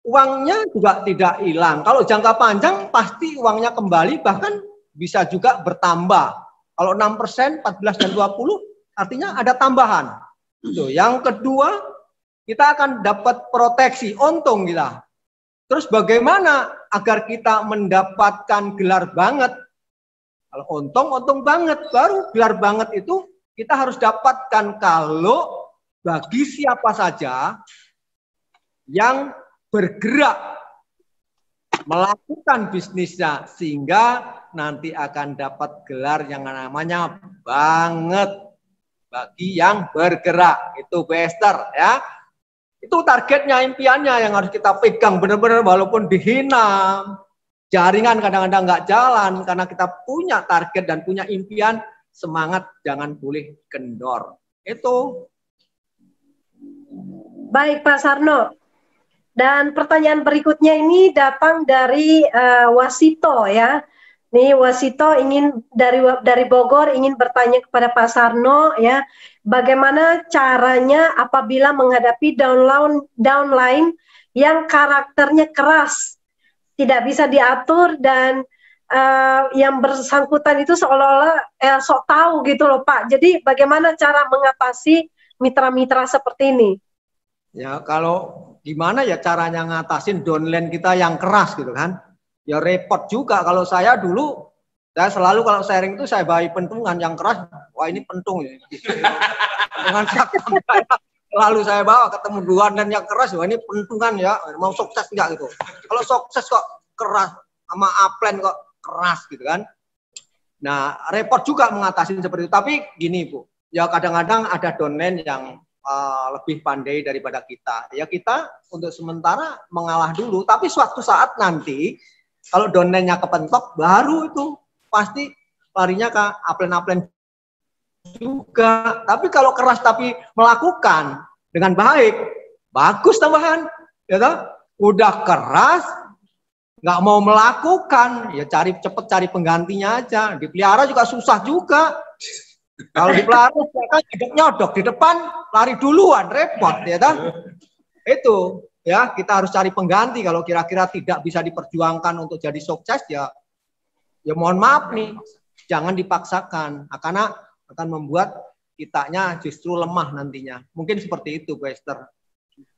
uangnya juga tidak hilang. Kalau jangka panjang, pasti uangnya kembali, bahkan bisa juga bertambah. Kalau 6%, 14 dan 20 artinya ada tambahan. Tuh, yang kedua, kita akan dapat proteksi, untung kita. Terus bagaimana agar kita mendapatkan gelar banget? Kalau untung banget, baru gelar banget itu kita harus dapatkan kalau bagi siapa saja yang bergerak melakukan bisnisnya, sehingga nanti akan dapat gelar yang namanya banget bagi yang bergerak. Itu Bu Esther ya. Itu targetnya, impiannya yang harus kita pegang benar-benar, walaupun dihina, jaringan kadang-kadang nggak jalan, karena kita punya target dan punya impian, semangat jangan boleh kendor. Itu. Baik Pak Sarno. Dan pertanyaan berikutnya ini datang dari Wasito ya. Nih Wasito ingin dari Bogor ingin bertanya kepada Pak Sarno ya, bagaimana caranya apabila menghadapi downline yang karakternya keras, tidak bisa diatur, dan yang bersangkutan itu seolah-olah sok tahu gitu loh Pak. Jadi bagaimana cara mengatasi mitra-mitra seperti ini? Ya, kalau gimana ya caranya ngatasin downline kita yang keras gitu kan? Ya repot juga. Kalau saya dulu, saya selalu kalau sharing itu saya bayi pentungan yang keras. Wah ini pentung ya. Pentungan selalu saya bawa ketemu downline yang keras. Wah ini pentungan ya. Mau sukses enggak gitu? Kalau sukses kok keras, sama upline kok keras gitu kan? Nah repot juga mengatasi seperti itu. Tapi gini Bu, ya kadang-kadang ada downline yang lebih pandai daripada kita. Ya kita untuk sementara mengalah dulu, tapi suatu saat nanti Kalau downline-nya kepentok, baru itu pasti larinya ke upline-upline juga. Tapi kalau keras tapi melakukan dengan baik, bagus tambahan, ya toh? Udah keras, nggak mau melakukan, ya cepet cari penggantinya aja. Dipelihara juga susah juga. Kalau dipelihara, kan nyodok di depan, lari duluan, repot, ya toh? Itu, ya kita harus cari pengganti. Kalau kira-kira tidak bisa diperjuangkan untuk jadi sukses, ya mohon maaf nih, jangan dipaksakan, karena akan membuat kitanya justru lemah nantinya. Mungkin seperti itu, Bu Esther.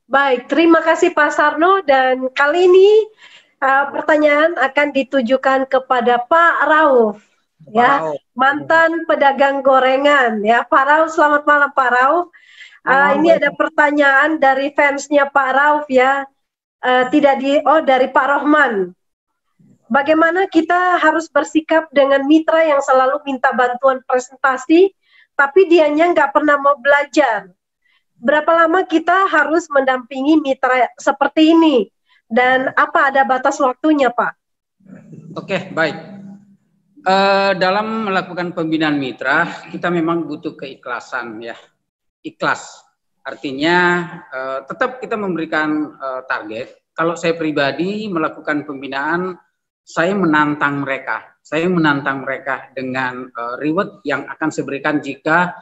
Baik, terima kasih Pak Sarno, dan kali ini pertanyaan akan ditujukan kepada Pak Rauf, ya, mantan pedagang gorengan, ya. Pak Rauf, selamat malam Pak Rauf. Ini ada pertanyaan dari fansnya Pak Rauf, ya, dari Pak Rohman. Bagaimana kita harus bersikap dengan mitra yang selalu minta bantuan presentasi, tapi dianya nggak pernah mau belajar? Berapa lama kita harus mendampingi mitra seperti ini? Dan apa ada batas waktunya, Pak? Oke, baik. Dalam melakukan pembinaan mitra, kita memang butuh keikhlasan, ya. Ikhlas. Artinya tetap kita memberikan target. Kalau saya pribadi melakukan pembinaan, saya menantang mereka. Saya menantang mereka dengan reward yang akan saya berikan jika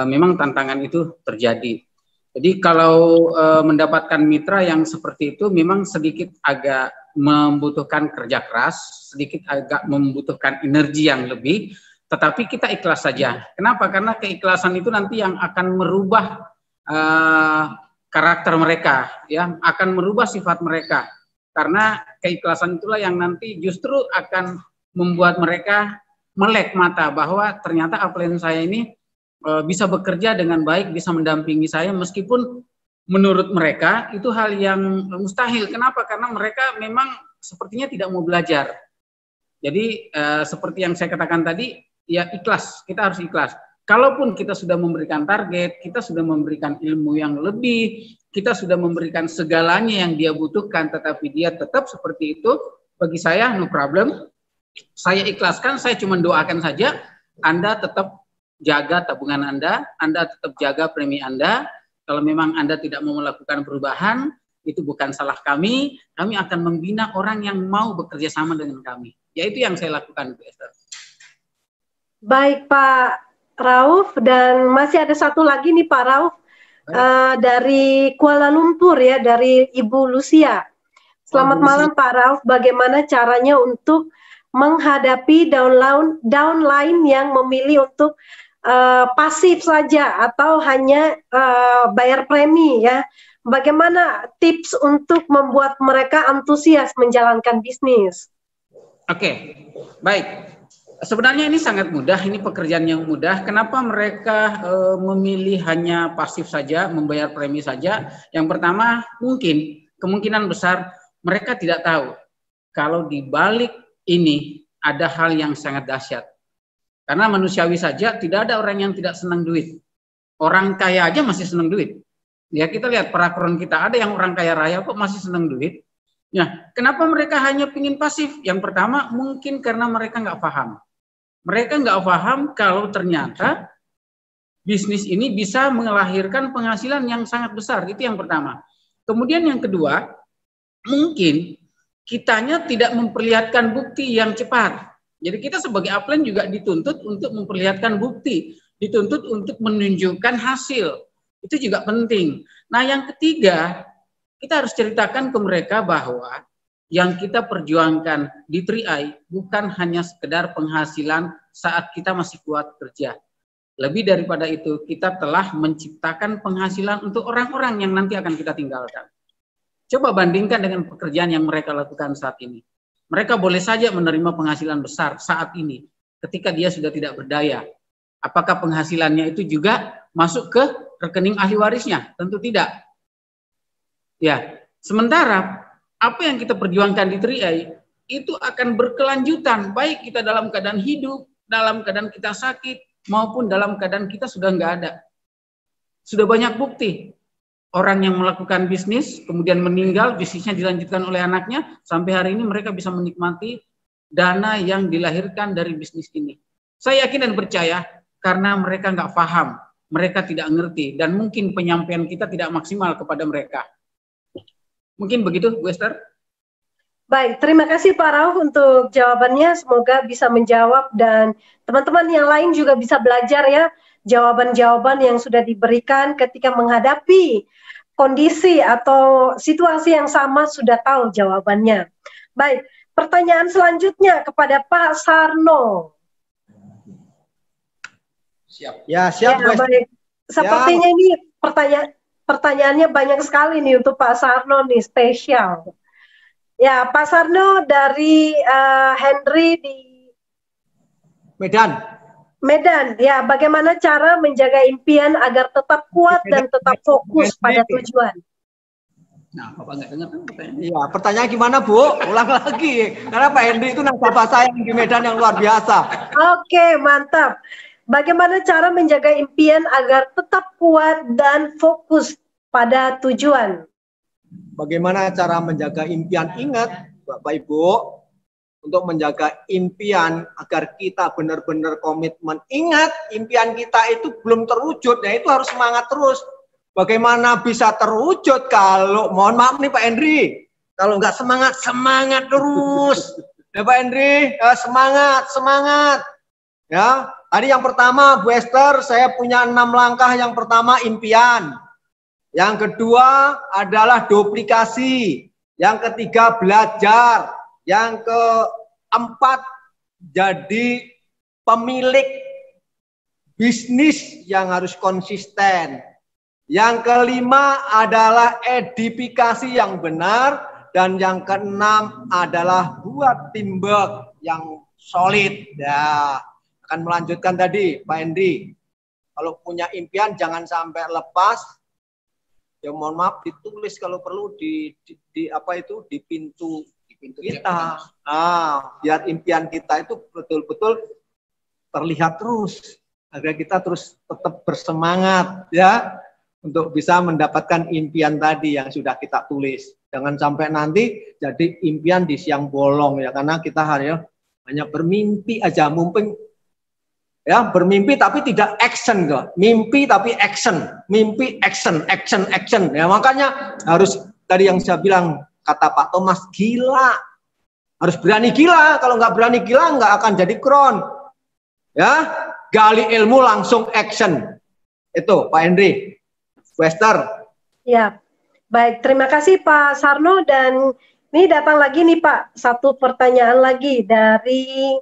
memang tantangan itu terjadi. Jadi kalau mendapatkan mitra yang seperti itu memang sedikit agak membutuhkan kerja keras, sedikit agak membutuhkan energi yang lebih, tetapi kita ikhlas saja. Kenapa? Karena keikhlasan itu nanti yang akan merubah karakter mereka, ya, akan merubah sifat mereka. Karena keikhlasan itulah yang nanti justru akan membuat mereka melek mata bahwa ternyata upline saya ini bisa bekerja dengan baik, bisa mendampingi saya meskipun menurut mereka itu hal yang mustahil. Kenapa? Karena mereka memang sepertinya tidak mau belajar. Jadi seperti yang saya katakan tadi, ya ikhlas, kita harus ikhlas. Kalaupun kita sudah memberikan target, kita sudah memberikan ilmu yang lebih, kita sudah memberikan segalanya yang dia butuhkan, tetapi dia tetap seperti itu, bagi saya no problem. Saya ikhlaskan, saya cuma doakan saja, Anda tetap jaga tabungan Anda tetap jaga premi Anda. Kalau memang Anda tidak mau melakukan perubahan, itu bukan salah kami akan membina orang yang mau bekerja sama dengan kami. Ya itu yang saya lakukan, Bu Esther. Baik Pak Rauf, dan masih ada satu lagi nih Pak Rauf, dari Kuala Lumpur, ya, dari Ibu Lucia. Selamat malam Pak Rauf, bagaimana caranya untuk menghadapi downline yang memilih untuk pasif saja atau hanya bayar premi, ya? Bagaimana tips untuk membuat mereka antusias menjalankan bisnis? Oke, baik. Sebenarnya ini sangat mudah, ini pekerjaan yang mudah. Kenapa mereka memilih hanya pasif saja, membayar premi saja? Yang pertama, kemungkinan besar mereka tidak tahu kalau di balik ini ada hal yang sangat dahsyat. Karena manusiawi saja, tidak ada orang yang tidak senang duit. Orang kaya aja masih senang duit. Ya, kita lihat perakron kita, ada yang orang kaya raya kok masih senang duit. Ya, kenapa mereka hanya ingin pasif? Yang pertama, mungkin karena mereka nggak paham. Mereka nggak paham kalau ternyata bisnis ini bisa melahirkan penghasilan yang sangat besar. Itu yang pertama. Kemudian yang kedua, mungkin kitanya tidak memperlihatkan bukti yang cepat. Jadi kita sebagai upline juga dituntut untuk memperlihatkan bukti, dituntut untuk menunjukkan hasil. Itu juga penting. Nah, yang ketiga, kita harus ceritakan ke mereka bahwa yang kita perjuangkan di 3i bukan hanya sekedar penghasilan saat kita masih kuat kerja. Lebih daripada itu, kita telah menciptakan penghasilan untuk orang-orang yang nanti akan kita tinggalkan. Coba bandingkan dengan pekerjaan yang mereka lakukan saat ini. Mereka boleh saja menerima penghasilan besar saat ini ketika dia sudah tidak berdaya. Apakah penghasilannya itu juga masuk ke rekening ahli warisnya? Tentu tidak. Ya, sementara apa yang kita perjuangkan di 3i itu akan berkelanjutan, baik kita dalam keadaan hidup, dalam keadaan kita sakit, maupun dalam keadaan kita sudah nggak ada. Sudah banyak bukti. orang yang melakukan bisnis, kemudian meninggal, bisnisnya dilanjutkan oleh anaknya, sampai hari ini mereka bisa menikmati dana yang dilahirkan dari bisnis ini. Saya yakin dan percaya, karena mereka nggak paham, mereka tidak ngerti, dan mungkin penyampaian kita tidak maksimal kepada mereka. Mungkin begitu, Bu Esther? Baik, terima kasih Pak Rauf untuk jawabannya. Semoga bisa menjawab dan teman-teman yang lain juga bisa belajar ya jawaban-jawaban yang sudah diberikan ketika menghadapi kondisi atau situasi yang sama sudah tahu jawabannya. Baik, pertanyaan selanjutnya kepada Pak Sarno. Siap. Ya, siap. Ya, baik. Sepertinya ya. Ini pertanyaannya banyak sekali nih untuk Pak Sarno nih, spesial. Ya, Pak Sarno dari Henry di Medan, ya, bagaimana cara menjaga impian agar tetap kuat dan tetap fokus pada tujuan? Nah, Bapak nggak dengar kan pertanyaan? Iya, pertanyaan gimana, Bu? Ulang lagi. Karena Pak Henry itu nasabah saya di Medan yang luar biasa. Oke, mantap. Bagaimana cara menjaga impian agar tetap kuat dan fokus pada tujuan? Bagaimana cara menjaga impian? Ingat, Bapak Ibu, untuk menjaga impian agar kita benar-benar komitmen. Ingat, impian kita itu belum terwujud, nah itu harus semangat terus. Bagaimana bisa terwujud kalau, mohon maaf nih Pak Henry, kalau nggak semangat, semangat terus. Ya Pak Henry, semangat. Ya, tadi yang pertama, Bu Esther, saya punya 6 langkah. Yang pertama, impian. Yang kedua adalah duplikasi. Yang ketiga, belajar. Yang keempat, jadi pemilik bisnis yang harus konsisten. Yang kelima adalah edifikasi yang benar. Dan yang keenam adalah buat teamwork yang solid. Ya, akan melanjutkan tadi Pak Henry. Kalau punya impian jangan sampai lepas. Ya mohon maaf, ditulis kalau perlu di pintu kita. Nah, biar impian kita itu betul-betul terlihat terus, agar kita terus tetap bersemangat ya untuk bisa mendapatkan impian tadi yang sudah kita tulis. Jangan sampai nanti jadi impian di siang bolong ya, karena kita hanya bermimpi aja, mumpung ya, bermimpi tapi tidak action kok. Mimpi tapi action, mimpi action. Ya makanya harus tadi yang saya bilang, kata Pak Thomas, gila. Harus berani gila. Kalau nggak berani gila nggak akan jadi kron. Ya, gali ilmu langsung action. Itu Pak Henry. Wester. Ya, baik. Terima kasih Pak Sarno. Dan ini datang lagi nih Pak, satu pertanyaan lagi dari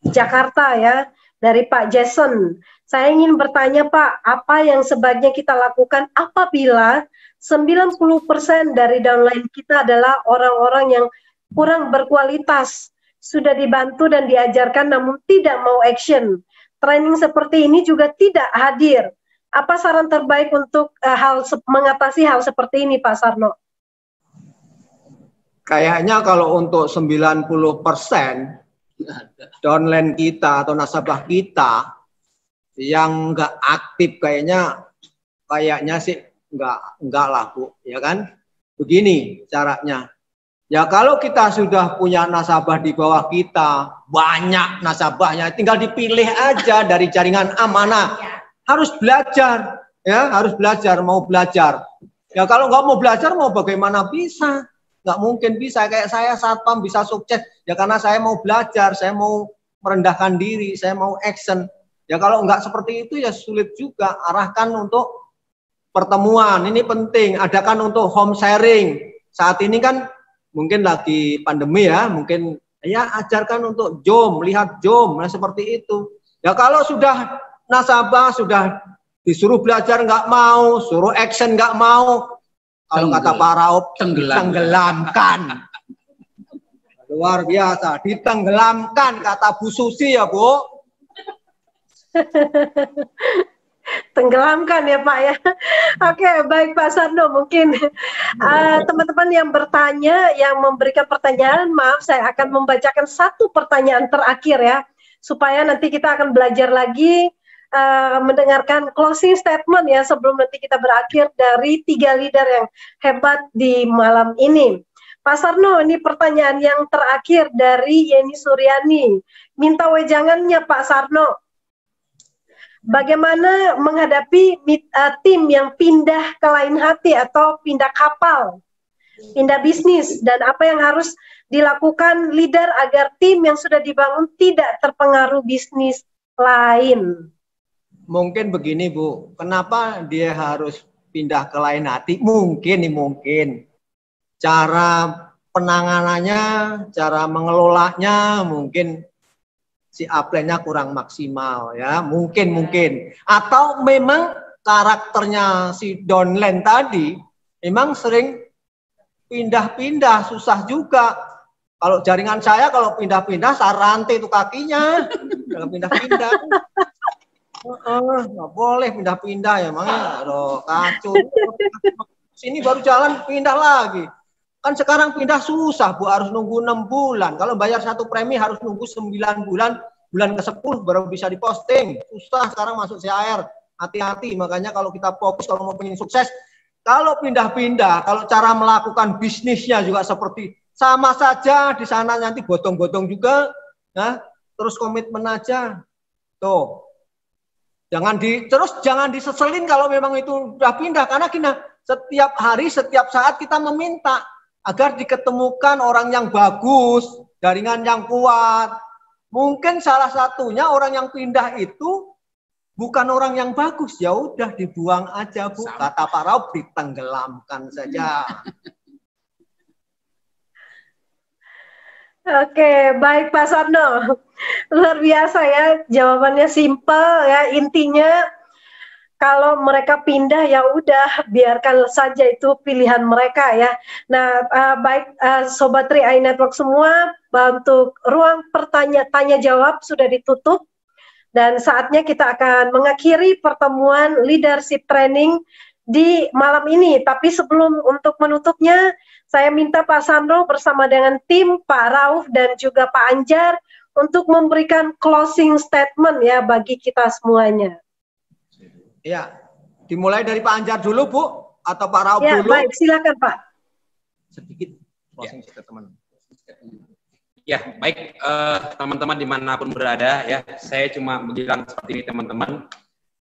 Jakarta ya, dari Pak Jason. Saya ingin bertanya Pak, apa yang sebaiknya kita lakukan apabila 90% dari downline kita adalah orang-orang yang kurang berkualitas, sudah dibantu dan diajarkan namun tidak mau action. Training seperti ini juga tidak hadir. Apa saran terbaik untuk mengatasi hal seperti ini Pak Sarno? Kayaknya kalau untuk 90% downline kita atau nasabah kita yang nggak aktif, kayaknya sih enggak lah Bu, ya kan? Begini caranya. Ya kalau kita sudah punya nasabah di bawah kita, banyak nasabahnya, tinggal dipilih aja dari jaringan amanah. Harus belajar, ya harus belajar, mau belajar. Ya kalau nggak mau belajar, mau bagaimana bisa? Nggak mungkin bisa. Kayak saya satpam bisa sukses, ya karena saya mau belajar, saya mau merendahkan diri, saya mau action. Ya kalau nggak seperti itu ya sulit juga. Arahkan untuk pertemuan, ini penting. Adakan untuk home sharing. Saat ini kan mungkin lagi pandemi ya, mungkin ya ajarkan untuk Zoom, lihat Zoom, nah seperti itu. Ya kalau sudah nasabah sudah disuruh belajar nggak mau, suruh action nggak mau, kalau kata Pak Rauf, tenggelamkan. Luar biasa, ditenggelamkan kata Bu Susi ya Bu. Tenggelamkan ya Pak ya. Oke, baik Pak Sarno, mungkin teman-teman yang bertanya, yang memberikan pertanyaan, maaf saya akan membacakan satu pertanyaan terakhir ya, supaya nanti kita akan belajar lagi mendengarkan closing statement ya sebelum nanti kita berakhir dari 3 leader yang hebat di malam ini. Pak Sarno, ini pertanyaan yang terakhir dari Yeni Suryani. Minta wejangannya Pak Sarno. Bagaimana menghadapi tim yang pindah ke lain hati atau pindah kapal, pindah bisnis, dan apa yang harus dilakukan leader agar tim yang sudah dibangun tidak terpengaruh bisnis lain? Mungkin begini Bu, kenapa dia harus pindah ke lain hati? Mungkin cara penanganannya, cara mengelolanya mungkin si upline-nya kurang maksimal ya, mungkin atau memang karakternya si downline tadi memang sering pindah-pindah, susah juga. Kalau jaringan saya kalau pindah-pindah saya rantai itu kakinya kalau pindah-pindah. Nggak boleh pindah-pindah ya, makanya aduh kacau. Sini baru jalan pindah lagi. Kan sekarang pindah susah Bu, harus nunggu 6 bulan. Kalau bayar satu premi harus nunggu 9 bulan, bulan ke-10 baru bisa diposting. Susah sekarang masuk CAR. Hati-hati, makanya kalau kita fokus, kalau mau pengen sukses, kalau pindah-pindah, kalau cara melakukan bisnisnya juga seperti sama saja, di sana nanti botong-botong juga, ya, terus komitmen aja. Tuh. Jangan diseselin kalau memang itu udah pindah, karena setiap hari, setiap saat kita meminta agar diketemukan orang yang bagus, jaringan yang kuat. Mungkin salah satunya orang yang pindah itu bukan orang yang bagus, ya udah dibuang aja Bu. Kata Pak Rauf, ditenggelamkan saja. Oke, baik Pak Sarno. Luar biasa ya, jawabannya simpel ya, intinya kalau mereka pindah ya udah biarkan saja itu pilihan mereka ya. Nah, baik Sobat 3i Network semua, untuk ruang tanya jawab sudah ditutup dan saatnya kita akan mengakhiri pertemuan leadership training di malam ini. Tapi sebelum untuk menutupnya, saya minta Pak Sarno bersama dengan tim Pak Rauf dan juga Pak Anjar untuk memberikan closing statement ya bagi kita semuanya. Ya, dimulai dari Pak Anjar dulu Bu, atau Pak Rauf dulu? Ya, baik, silakan Pak. Sedikit closing statement. Ya, baik teman-teman dimanapun berada ya, saya cuma bilang seperti ini teman-teman.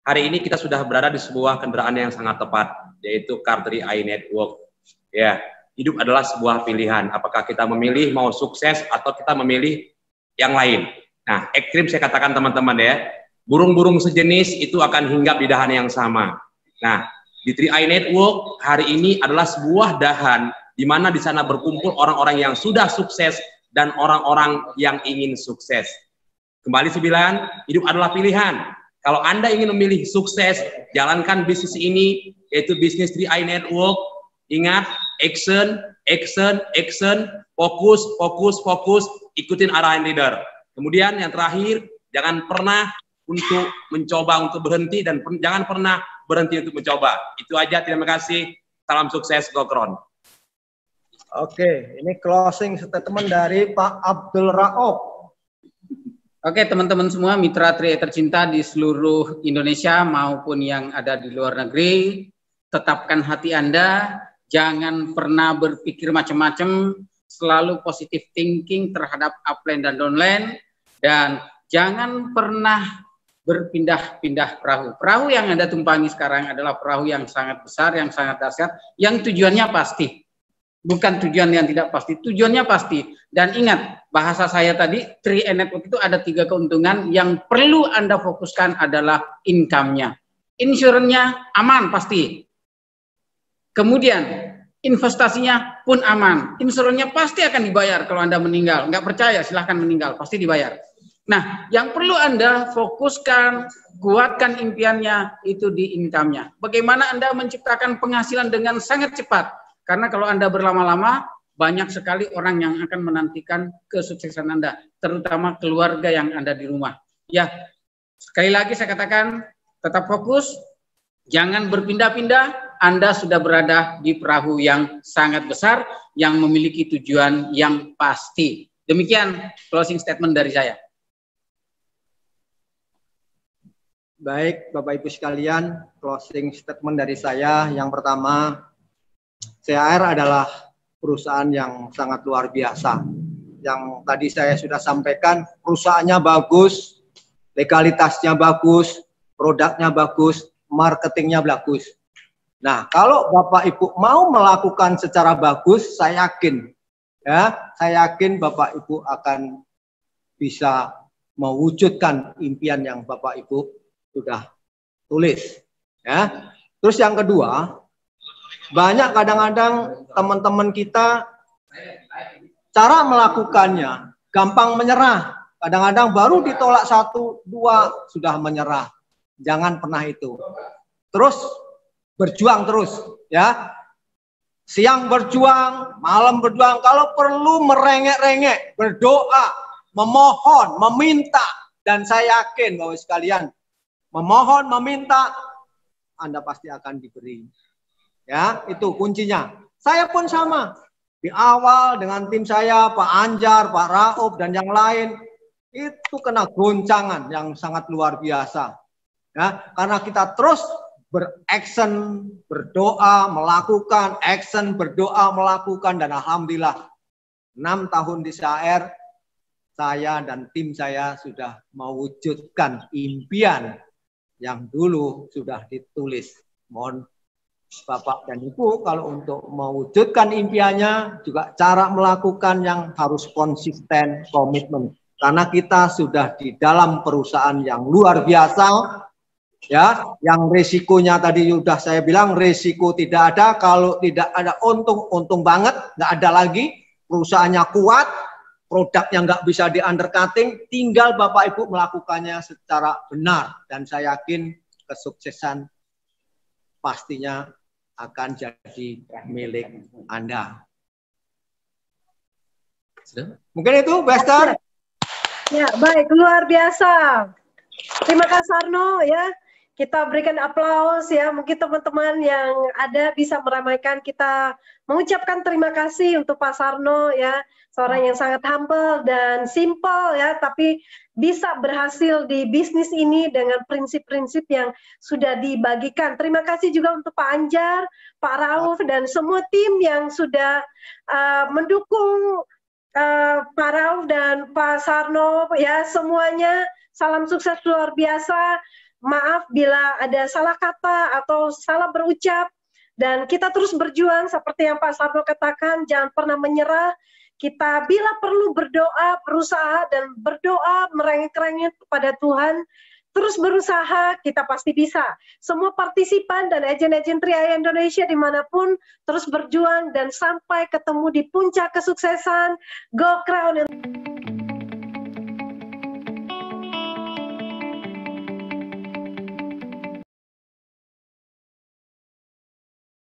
Hari ini kita sudah berada di sebuah kendaraan yang sangat tepat, yaitu Car 3i Network. Ya, hidup adalah sebuah pilihan. Apakah kita memilih mau sukses atau kita memilih yang lain? Nah, ekstrim saya katakan teman-teman ya. Burung-burung sejenis itu akan hinggap di dahan yang sama. Nah, di 3i Network hari ini adalah sebuah dahan di mana di sana berkumpul orang-orang yang sudah sukses dan orang-orang yang ingin sukses. Kembali 9, hidup adalah pilihan. Kalau Anda ingin memilih sukses, jalankan bisnis ini, yaitu bisnis 3i Network. Ingat, action, fokus, ikutin arahan leader. Kemudian yang terakhir, jangan pernah untuk mencoba untuk berhenti dan jangan pernah berhenti untuk mencoba. Itu aja, terima kasih. Salam sukses, Gokron. Oke, ini closing statement dari Pak Abdul Rauf. Oke, teman-teman semua, mitra 3i tercinta di seluruh Indonesia maupun yang ada di luar negeri, tetapkan hati Anda, jangan pernah berpikir macam-macam, selalu positive thinking terhadap upline dan downline, dan jangan pernah berpindah-pindah perahu. Perahu yang Anda tumpangi sekarang adalah perahu yang sangat besar, yang sangat dahsyat, yang tujuannya pasti. Bukan tujuan yang tidak pasti, tujuannya pasti. Dan ingat, bahasa saya tadi, 3i Network itu ada 3 keuntungan yang perlu Anda fokuskan adalah income-nya. Insurance-nya aman pasti. Kemudian, investasinya pun aman. Insurance-nya pasti akan dibayar kalau Anda meninggal. Nggak percaya, silahkan meninggal, pasti dibayar. Nah, yang perlu Anda fokuskan, kuatkan impiannya, itu di income-nya. Bagaimana Anda menciptakan penghasilan dengan sangat cepat? Karena kalau Anda berlama-lama, banyak sekali orang yang akan menantikan kesuksesan Anda, terutama keluarga yang ada di rumah. Ya, sekali lagi saya katakan, tetap fokus, jangan berpindah-pindah, Anda sudah berada di perahu yang sangat besar, yang memiliki tujuan yang pasti. Demikian closing statement dari saya. Baik, Bapak Ibu sekalian, closing statement dari saya. Yang pertama, CAR adalah perusahaan yang sangat luar biasa. Yang tadi saya sudah sampaikan, perusahaannya bagus, legalitasnya bagus, produknya bagus, marketingnya bagus. Nah, kalau Bapak Ibu mau melakukan secara bagus, saya yakin Bapak Ibu akan bisa mewujudkan impian yang Bapak Ibu sudah tulis. Ya. Terus yang kedua, banyak kadang-kadang teman-teman kita cara melakukannya gampang menyerah. Kadang-kadang baru ditolak 1, 2 sudah menyerah. Jangan pernah itu. Terus berjuang terus, ya. Siang berjuang, malam berjuang. Kalau perlu merengek-rengek, berdoa, memohon, meminta. Dan saya yakin bahwa sekalian, memohon, meminta, Anda pasti akan diberi. Ya, itu kuncinya. Saya pun sama. Di awal dengan tim saya, Pak Anjar, Pak Rauf, dan yang lain, itu kena goncangan yang sangat luar biasa. Ya, karena kita terus beraction, berdoa, melakukan, action, berdoa, melakukan, dan alhamdulillah 6 tahun di CAR, saya dan tim saya sudah mewujudkan impian yang dulu sudah ditulis. Mohon Bapak dan Ibu kalau untuk mewujudkan impiannya juga cara melakukan yang harus konsisten, komitmen. Karena kita sudah di dalam perusahaan yang luar biasa, ya, yang resikonya tadi sudah saya bilang resiko tidak ada, kalau tidak ada untung banget, nggak ada lagi, perusahaannya kuat, produknya nggak bisa di undercutting, tinggal Bapak Ibu melakukannya secara benar, dan saya yakin kesuksesan pastinya akan jadi milik Anda. Mungkin itu, Bester. Ya, baik, luar biasa. Terima kasih Sarno, ya. Kita berikan aplaus, ya. Mungkin teman-teman yang ada bisa meramaikan, kita mengucapkan terima kasih untuk Pak Sarno, ya. Seorang yang sangat humble dan simple, ya, tapi bisa berhasil di bisnis ini dengan prinsip-prinsip yang sudah dibagikan. Terima kasih juga untuk Pak Anjar, Pak Rauf, dan semua tim yang sudah mendukung Pak Rauf dan Pak Sarno, ya, semuanya. Salam sukses luar biasa. Maaf bila ada salah kata atau salah berucap, dan kita terus berjuang seperti yang Pak Sarno katakan, jangan pernah menyerah. Kita bila perlu berdoa, berusaha dan berdoa, merengek-rengek kepada Tuhan, terus berusaha, kita pasti bisa. Semua partisipan dan agen-agen 3i Indonesia dimanapun terus berjuang dan sampai ketemu di puncak kesuksesan. Go Crown!